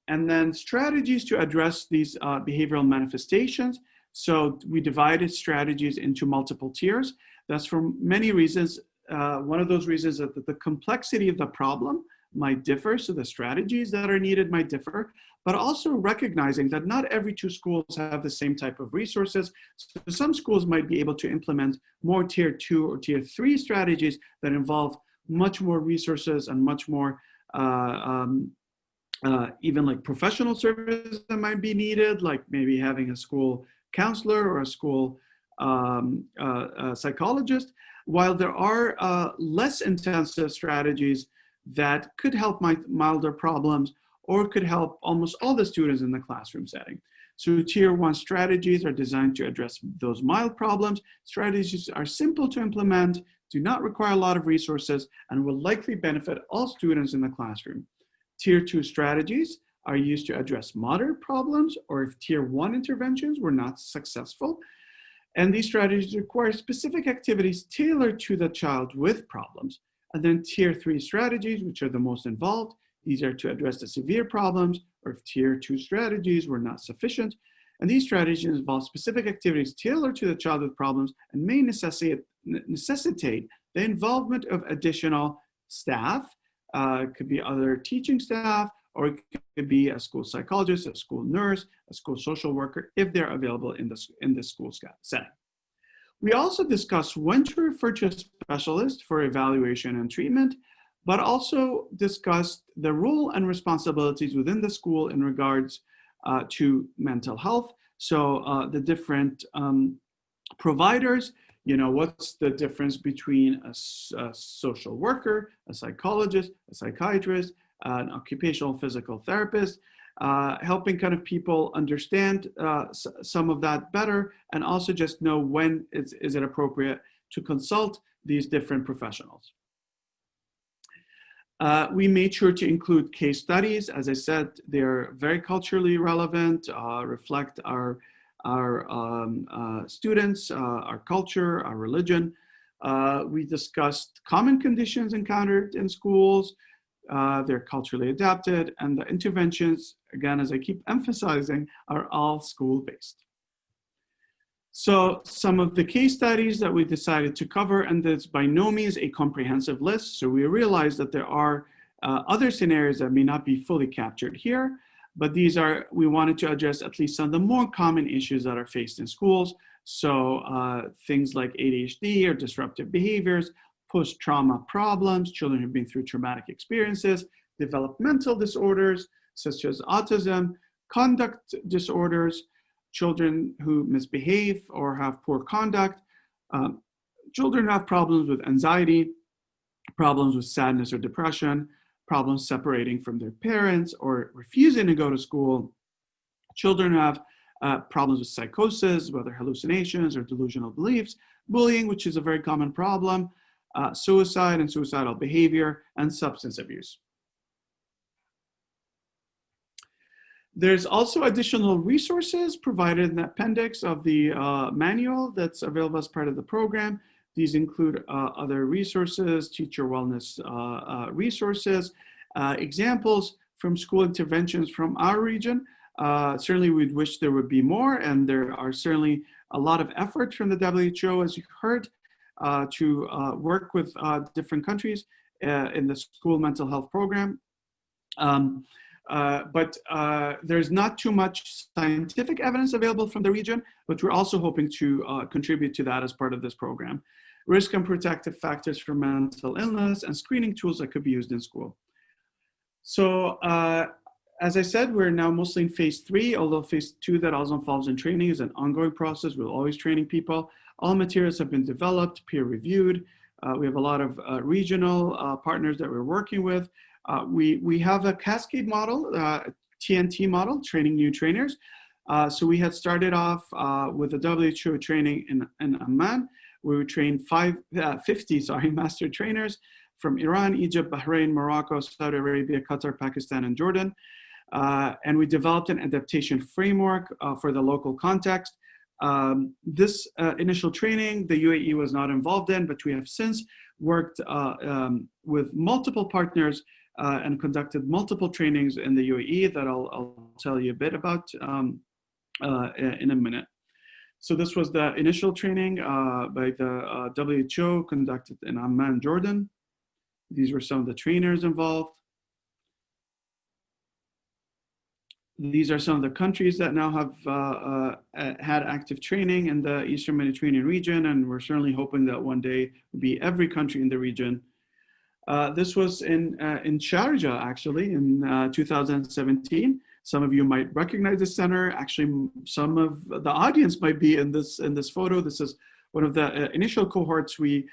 and then strategies to address these behavioral manifestations. So we divided strategies into multiple tiers. That's for many reasons. One of those reasons is that the complexity of the problem might differ, so the strategies that are needed might differ, but also recognizing that not every two schools have the same type of resources. So some schools might be able to implement more tier 2 or tier 3 strategies that involve much more resources and much more even like professional services that might be needed, like maybe having a school counselor or a school psychologist, while there are less intensive strategies that could help milder problems or could help almost all the students in the classroom setting. So tier 1 strategies are designed to address those mild problems. Strategies are simple to implement, do not require a lot of resources, and will likely benefit all students in the classroom. Tier 2 strategies are used to address moderate problems or if tier 1 interventions were not successful. And these strategies require specific activities tailored to the child with problems. And then tier 3 strategies, which are the most involved, these are to address the severe problems or if tier 2 strategies were not sufficient. And these strategies involve specific activities tailored to the child with problems and may necessitate the involvement of additional staff. It could be other teaching staff, or it could be a school psychologist, a school nurse, a school social worker, if they're available in the school setting. We also discussed when to refer to a specialist for evaluation and treatment, but also discussed the role and responsibilities within the school in regards to mental health. So the different providers, what's the difference between a social worker, a psychologist, a psychiatrist, an occupational physical therapist, helping kind of people understand some of that better, and also just know when is it appropriate to consult these different professionals. We made sure to include case studies. As I said, they're very culturally relevant, reflect our students, our culture, our religion. We discussed common conditions encountered in schools. They're culturally adapted, and the interventions, again, as I keep emphasizing, are all school-based. So some of the case studies that we decided to cover, and it's by no means a comprehensive list. So we realized that there are other scenarios that may not be fully captured here, but we wanted to address at least some of the more common issues that are faced in schools. So things like ADHD or disruptive behaviors, post-trauma problems, children who've been through traumatic experiences, developmental disorders such as autism, conduct disorders, children who misbehave or have poor conduct, children who have problems with anxiety, problems with sadness or depression, problems separating from their parents or refusing to go to school, children who have problems with psychosis, whether hallucinations or delusional beliefs, bullying, which is a very common problem, suicide and suicidal behavior, and substance abuse. There's also additional resources provided in the appendix of the manual that's available as part of the program. These include other resources, teacher wellness resources, examples from school interventions from our region. Certainly we'd wish there would be more, and there are certainly a lot of effort from the WHO, as you heard, to work with different countries in the school mental health program. But there's not too much scientific evidence available from the region, but we're also hoping to contribute to that as part of this program. Risk and protective factors for mental illness and screening tools that could be used in school. So as I said, we're now mostly in phase 3, although phase 2 that also involves in training is an ongoing process. We're always training people. All materials have been developed, peer reviewed. We have a lot of regional partners that we're working with. We have a cascade model, TNT model, training new trainers. So we had started off with a WHO training in Amman, where we trained 50 master trainers from Iran, Egypt, Bahrain, Morocco, Saudi Arabia, Qatar, Pakistan, and Jordan. And we developed an adaptation framework for the local context. This initial training, the UAE was not involved in, but we have since worked with multiple partners and conducted multiple trainings in the UAE that I'll tell you a bit about in a minute. So this was the initial training by the WHO conducted in Amman, Jordan. These were some of the trainers involved. These are some of the countries that now have had active training in the Eastern Mediterranean region, and we're certainly hoping that one day will be every country in the region. This was in Sharjah, actually, in 2017. Some of you might recognize the center. Actually, some of the audience might be in this photo. This is one of the initial cohorts we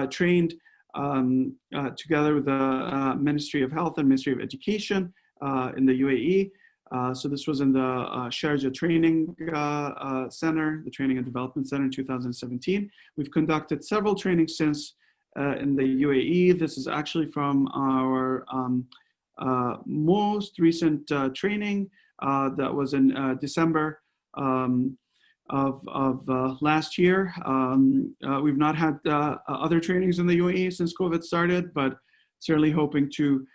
trained together with the Ministry of Health and Ministry of Education in the UAE. So this was in the Sharjah Training Center, the Training and Development Center in 2017. We've conducted several trainings since in the UAE. This is actually from our most recent training that was in December of last year. We've not had other trainings in the UAE since COVID started, but certainly hoping to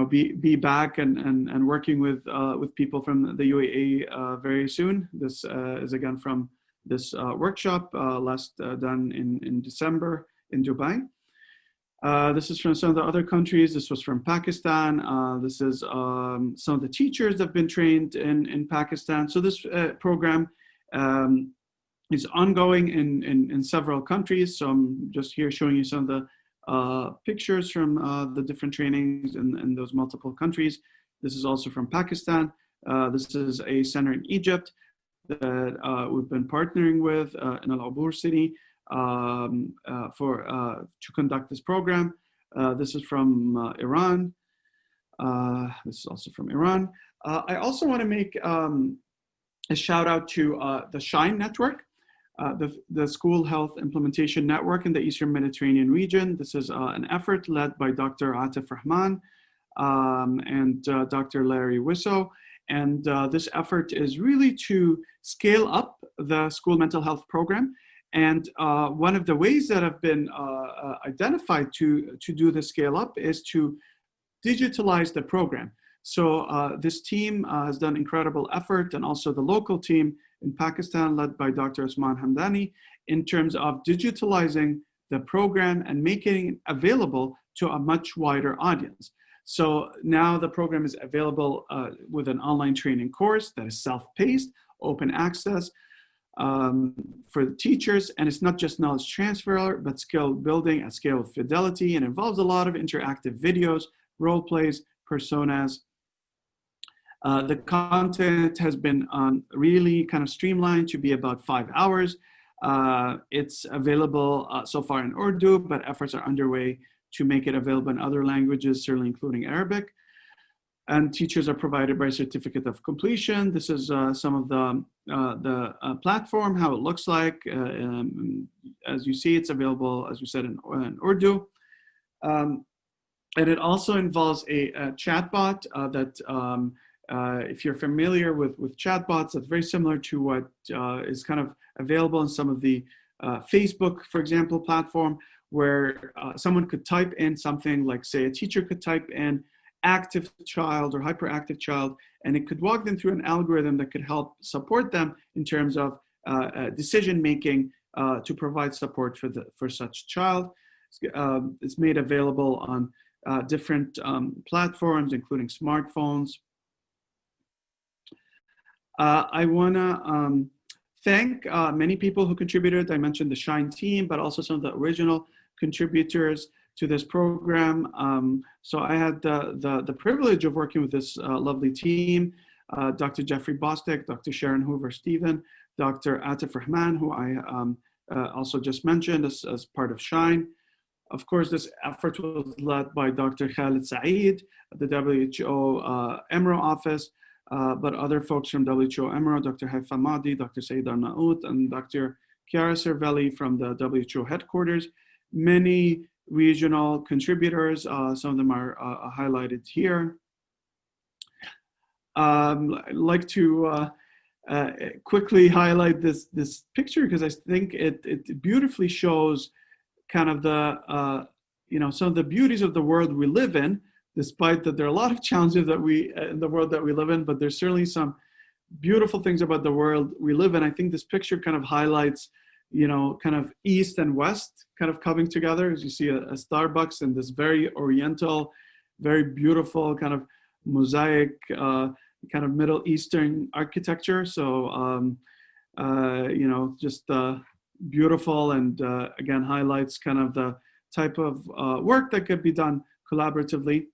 be back and working with people from the UAE very soon. This is again from this workshop last done in December in Dubai. This is from some of the other countries. This was from Pakistan. This is some of the teachers that have been trained in Pakistan. So this program is ongoing in several countries. So I'm just here showing you some of the pictures from the different trainings in those multiple countries. This is also from Pakistan. This is a center in Egypt that we've been partnering with in Al-Abur city to conduct this program. This is from Iran. This is also from Iran. I also want to make a shout out to the SHINE network. The School Health Implementation Network in the Eastern Mediterranean region. This is an effort led by Dr. Atif Rahman and Dr. Larry Wisso. And this effort is really to scale up the school mental health program. And one of the ways that have been identified to do the scale up is to digitalize the program. So this team has done incredible effort, and also the local team in Pakistan led by Dr. Usman Hamdani in terms of digitalizing the program and making it available to a much wider audience. So now the program is available with an online training course that is self-paced, open access for the teachers. And it's not just knowledge transfer, but skill building at scale of fidelity, and involves a lot of interactive videos, role plays, personas. The content has been really kind of streamlined to be about 5 hours. It's available so far in Urdu, but efforts are underway to make it available in other languages, certainly including Arabic. And teachers are provided by certificate of completion. This is some of the platform, how it looks like. As you see, it's available, as we said, in Urdu. And it also involves a chatbot that if you're familiar with chatbots, that's very similar to what is kind of available in some of the Facebook, for example, platform, where someone could type in something like, say, a teacher could type in active child or hyperactive child, and it could walk them through an algorithm that could help support them in terms of decision making to provide support for such child. It's made available on different platforms, including smartphones. I want to thank many people who contributed. I mentioned the SHINE team, but also some of the original contributors. to this program. So I had the privilege of working with this lovely team, Dr. Jeffrey Bostic, Dr. Sharon Hoover-Stephen, Dr. Atif Rahman, who I also just mentioned as part of SHINE. Of course, this effort was led by Dr. Khalid Saeed at the WHO EMRO office, but other folks from WHO EMRO, Dr. Haifa Mahdi, Dr. Saeed Arnaout, and Dr. Chiara Cervelli from the WHO headquarters. Many regional contributors, some of them are highlighted here. I'd like to quickly highlight this picture because I think it beautifully shows kind of the some of the beauties of the world we live in, despite that there are a lot of challenges that in the world that we live in, but there's certainly some beautiful things about the world we live in. I think this picture kind of highlights kind of East and West kind of coming together. As you see a Starbucks and this very oriental, very beautiful kind of mosaic kind of Middle Eastern architecture. So, just beautiful, and again, highlights kind of the type of work that could be done collaboratively.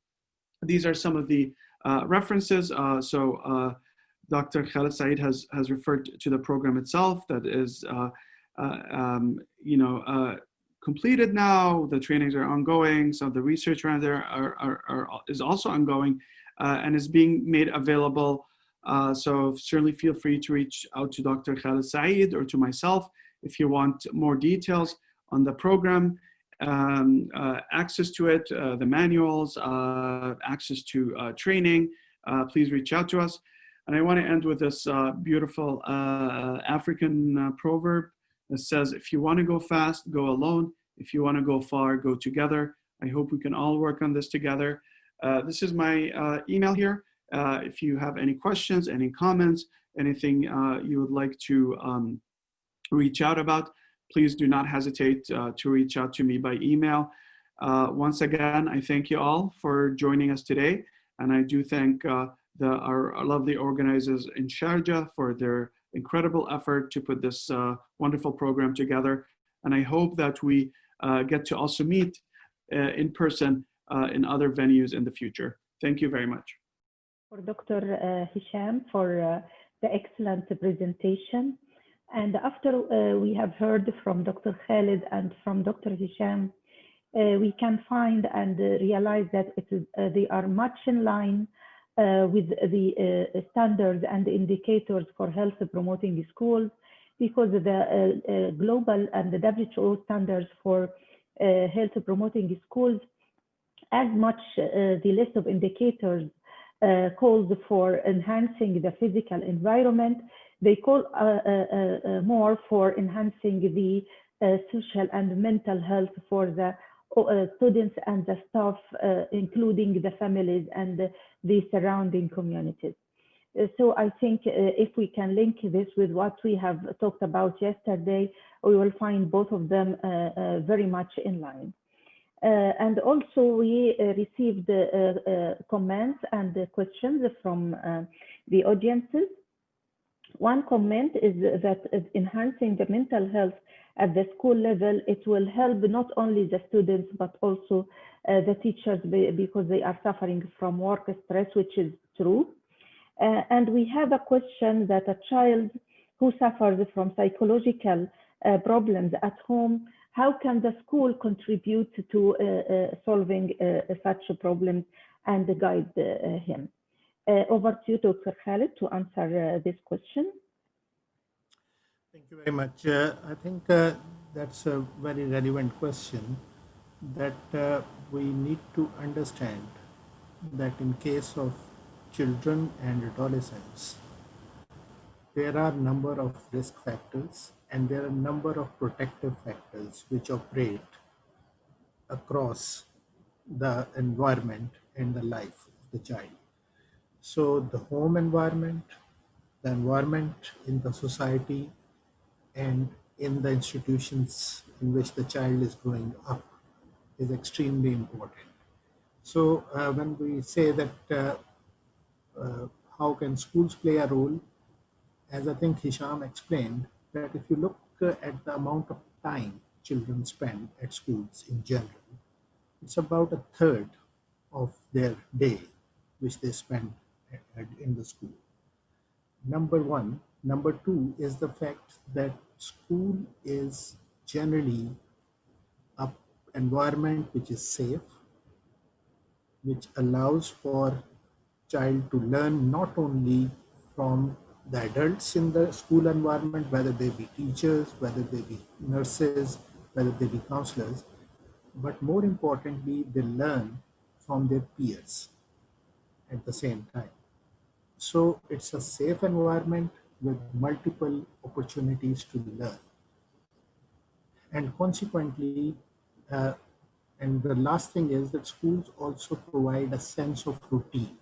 These are some of the references. So Dr. Khalid Saeed has referred to the program itself that is completed now. The trainings are ongoing. Some of the research around there is also ongoing and is being made available. So certainly feel free to reach out to Dr. Khalid Saeed or to myself if you want more details on the program, access to it, the manuals, access to training. Please reach out to us. And I want to end with this beautiful African proverb that says, if you want to go fast, go alone. If you want to go far, go together. I hope we can all work on this together. This is my email here. If you have any questions, any comments, anything you would like to reach out about, please do not hesitate to reach out to me by email. Once again, I thank you all for joining us today. And I do thank our lovely organizers in Sharjah for their incredible effort to put this wonderful program together. And I hope that we get to also meet in person in other venues in the future. Thank you very much. For Dr. Hisham for the excellent presentation. And after we have heard from Dr. Khalid and from Dr. Hisham, we can find and realize that they are much in line with the standards and indicators for health promoting schools, because the global and the WHO standards for health promoting schools, as much the list of indicators calls for enhancing the physical environment, they call more for enhancing the social and mental health for the students and the staff, including the families and the surrounding communities. So I think if we can link this with what we have talked about yesterday, we will find both of them very much in line. And also we received comments and questions from the audiences. One comment is that enhancing the mental health at the school level, it will help not only the students, but also the teachers, because they are suffering from work stress, which is true. And we have a question that a child who suffers from psychological problems at home, how can the school contribute to solving such problems and guide him? Over to you, Dr. Khalid, to answer this question. Thank you very much. I think that's a very relevant question, that we need to understand that in case of children and adolescents, there are a number of risk factors and there are a number of protective factors which operate across the environment and the life of the child. So the home environment, the environment in the society, and in the institutions in which the child is growing up is extremely important. So when we say that how can schools play a role, as I think Hisham explained, that if you look at the amount of time children spend at schools in general, it's about a third of their day which they spend in the school. Number one. Number two is the fact that school is generally an environment which is safe, which allows for child to learn not only from the adults in the school environment, whether they be teachers, whether they be nurses, whether they be counselors, but more importantly, they learn from their peers at the same time. So it's a safe environment with multiple opportunities to learn. And consequently, and the last thing is that schools also provide a sense of routine.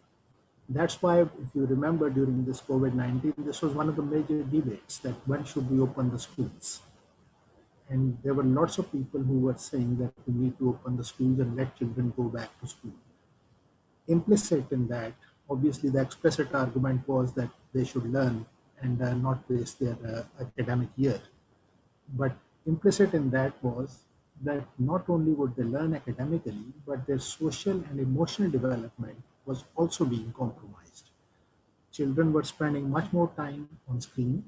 That's why, if you remember, during this COVID-19, this was one of the major debates, that when should we open the schools? And there were lots of people who were saying that we need to open the schools and let children go back to school. Implicit in that, obviously the explicit argument was that they should learn and not waste their academic year. But implicit in that was that not only would they learn academically, but their social and emotional development was also being compromised. Children were spending much more time on screen,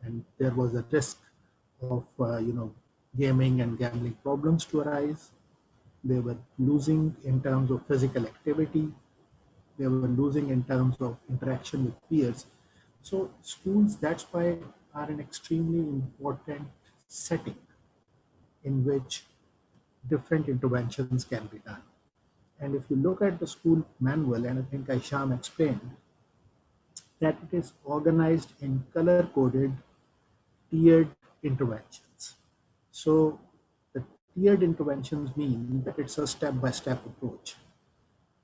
and there was a risk of gaming and gambling problems to arise. They were losing in terms of physical activity. They were losing in terms of interaction with peers. So schools, that's why, are an extremely important setting in which different interventions can be done. And if you look at the school manual, and I think Aisham explained, that it is organized in color-coded, tiered interventions. So the tiered interventions mean that it's a step-by-step approach.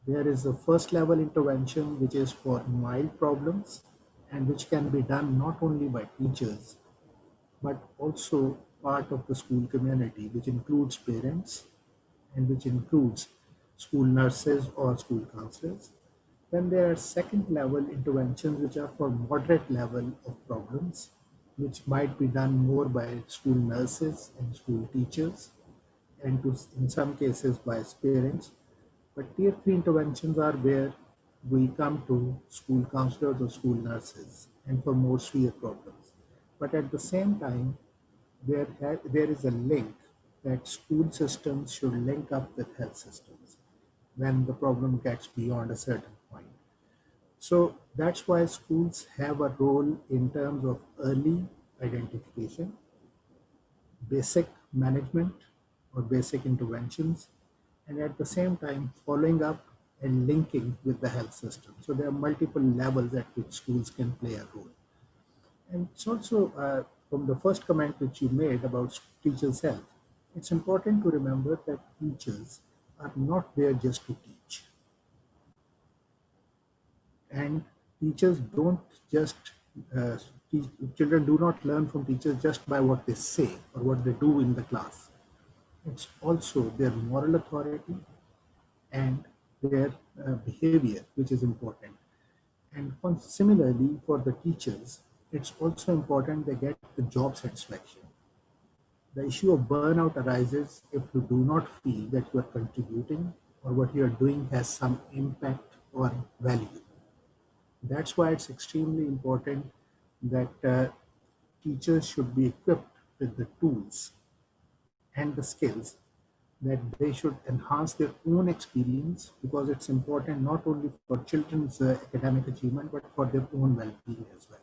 There is a first level intervention which is for mild problems and which can be done not only by teachers, but also part of the school community, which includes parents and which includes school nurses or school counselors. Then there are second level interventions which are for moderate level of problems, which might be done more by school nurses and school teachers, and in some cases by parents. But tier 3 interventions are where we come to school counselors or school nurses and for more severe problems. But at the same time, there is a link that school systems should link up with health systems when the problem gets beyond a certain point. So that's why schools have a role in terms of early identification, basic management or basic interventions, and at the same time following up and linking with the health system. So there are multiple levels at which schools can play a role. And it's also from the first comment which you made about teachers' health, it's important to remember that teachers are not there just to teach. And teachers don't just, children do not learn from teachers just by what they say or what they do in the class. It's also their moral authority and their behavior, which is important. And similarly, for the teachers, it's also important they get the job satisfaction. The issue of burnout arises if you do not feel that you are contributing or what you are doing has some impact or value. That's why it's extremely important that teachers should be equipped with the tools and the skills that they should enhance their own experience, because it's important not only for children's academic achievement, but for their own well-being as well.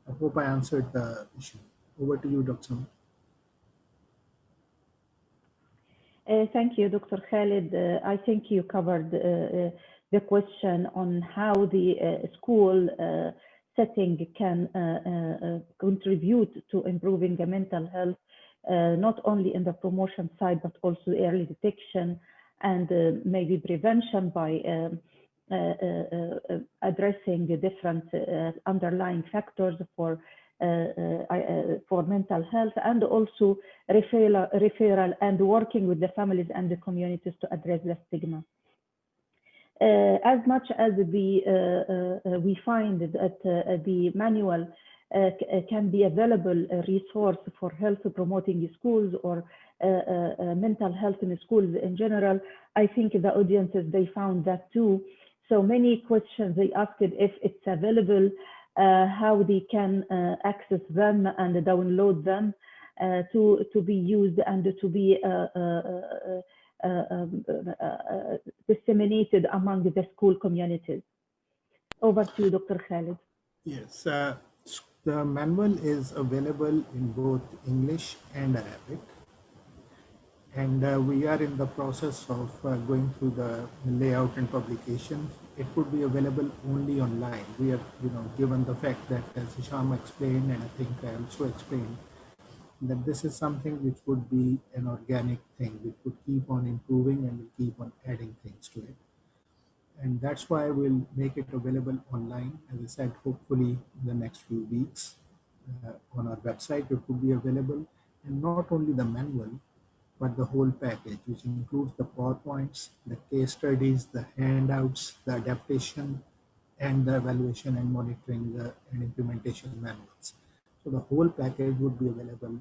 I hope I answered the issue. Over to you, Dr. Samir. Thank you, Dr. Khalid. I think you covered the question on how the school setting can contribute to improving the mental health, not only in the promotion side, but also early detection and maybe prevention by addressing the different underlying factors for mental health, and also referral and working with the families and the communities to address the stigma. As much as we find that the manual can be available resource for health promoting schools or mental health in schools in general. I think the audiences, they found that too. So many questions they asked if it's available, how they can access them and download them to be used and to be disseminated among the school communities. Over to you, Dr. Khalid. Yes, the manual is available in both English and Arabic. And we are in the process of going through the layout and publication. It would be available only online. We are, given the fact that, as Hisham explained, and I think I also explained, that this is something which would be an organic thing, which would keep on improving and will keep on adding things to it. And that's why we'll make it available online. As I said, hopefully in the next few weeks on our website, it will be available. And not only the manual, but the whole package, which includes the PowerPoints, the case studies, the handouts, the adaptation, and the evaluation and monitoring and implementation manuals. So the whole package would be available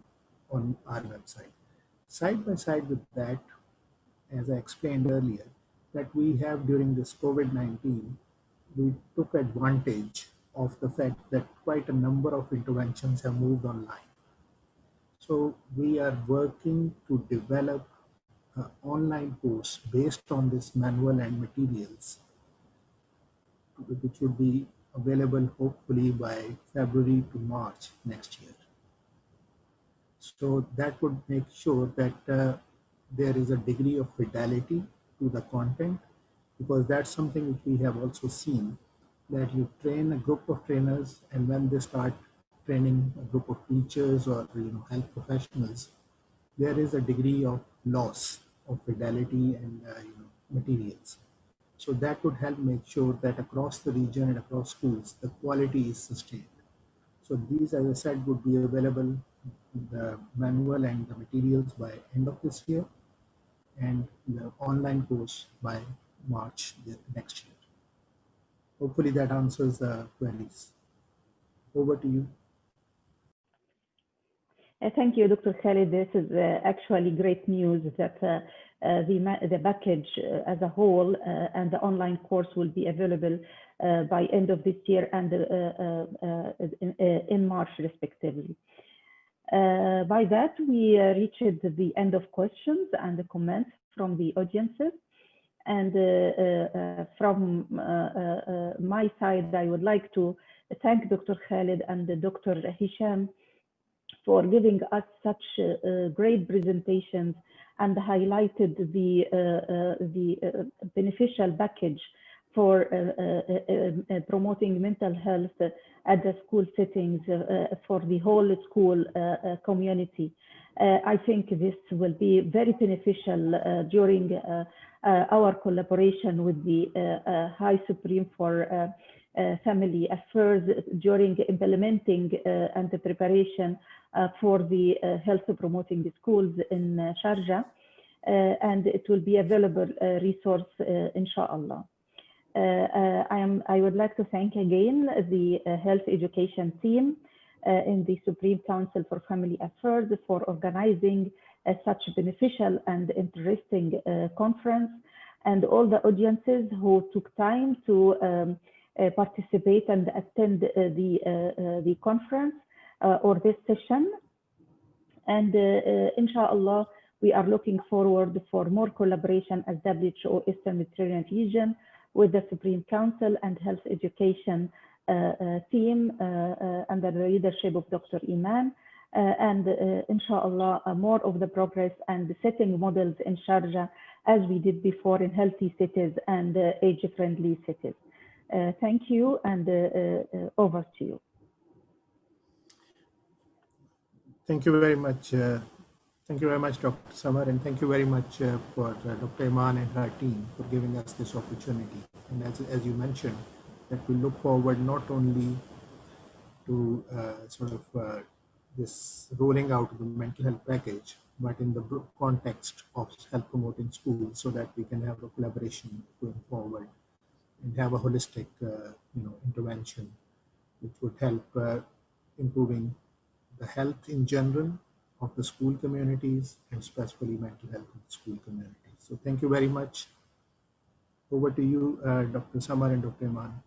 on our website. Side by side with that, as I explained earlier, that we have during this COVID-19, we took advantage of the fact that quite a number of interventions have moved online. So we are working to develop an online course based on this manual and materials, which would be available hopefully by February to March next year. So that would make sure that there is a degree of fidelity to the content, because that's something which we have also seen, that you train a group of trainers, and when they start training a group of teachers or health professionals, there is a degree of loss of fidelity and materials. So that would help make sure that across the region and across schools, the quality is sustained. So these, as I said, would be available, the manual and the materials, by end of this year, and the online course by March next year. Hopefully that answers the queries. Over to you. Thank you, Dr. Khalid. This is actually great news that the package as a whole and the online course will be available by end of this year and in March, respectively. By that, we reached the end of questions and the comments from the audiences. And from my side, I would like to thank Dr. Khalid and Dr. Hisham for giving us such great presentations and highlighted the beneficial package for promoting mental health at the school settings for the whole school community. I think this will be very beneficial during our collaboration with the High Supreme for Family Affairs during implementing and the preparation for the health promoting schools in Sharjah, and it will be available resource inshallah. I would like to thank again the health education team in the Supreme Council for Family Affairs for organizing such beneficial and interesting conference, and all the audiences who took time to participate and attend the conference or this session. And inshallah, we are looking forward for more collaboration as WHO Eastern Mediterranean region with the Supreme Council and Health Education team under the leadership of Dr. Iman. And inshallah, more of the progress and setting models in Sharjah as we did before in healthy cities and age-friendly cities. Thank you, and over to you. Thank you very much. Thank you very much, Dr. Samar, and thank you very much for Dr. Iman and her team for giving us this opportunity. And as you mentioned, that we look forward not only to this rolling out of the mental health package, but in the context of health promoting schools, so that we can have a collaboration going forward and have a holistic intervention which would help improving the health in general of the school communities and specifically mental health in the school communities. So thank you very much. Over to you, Dr. Samar and Dr. Iman.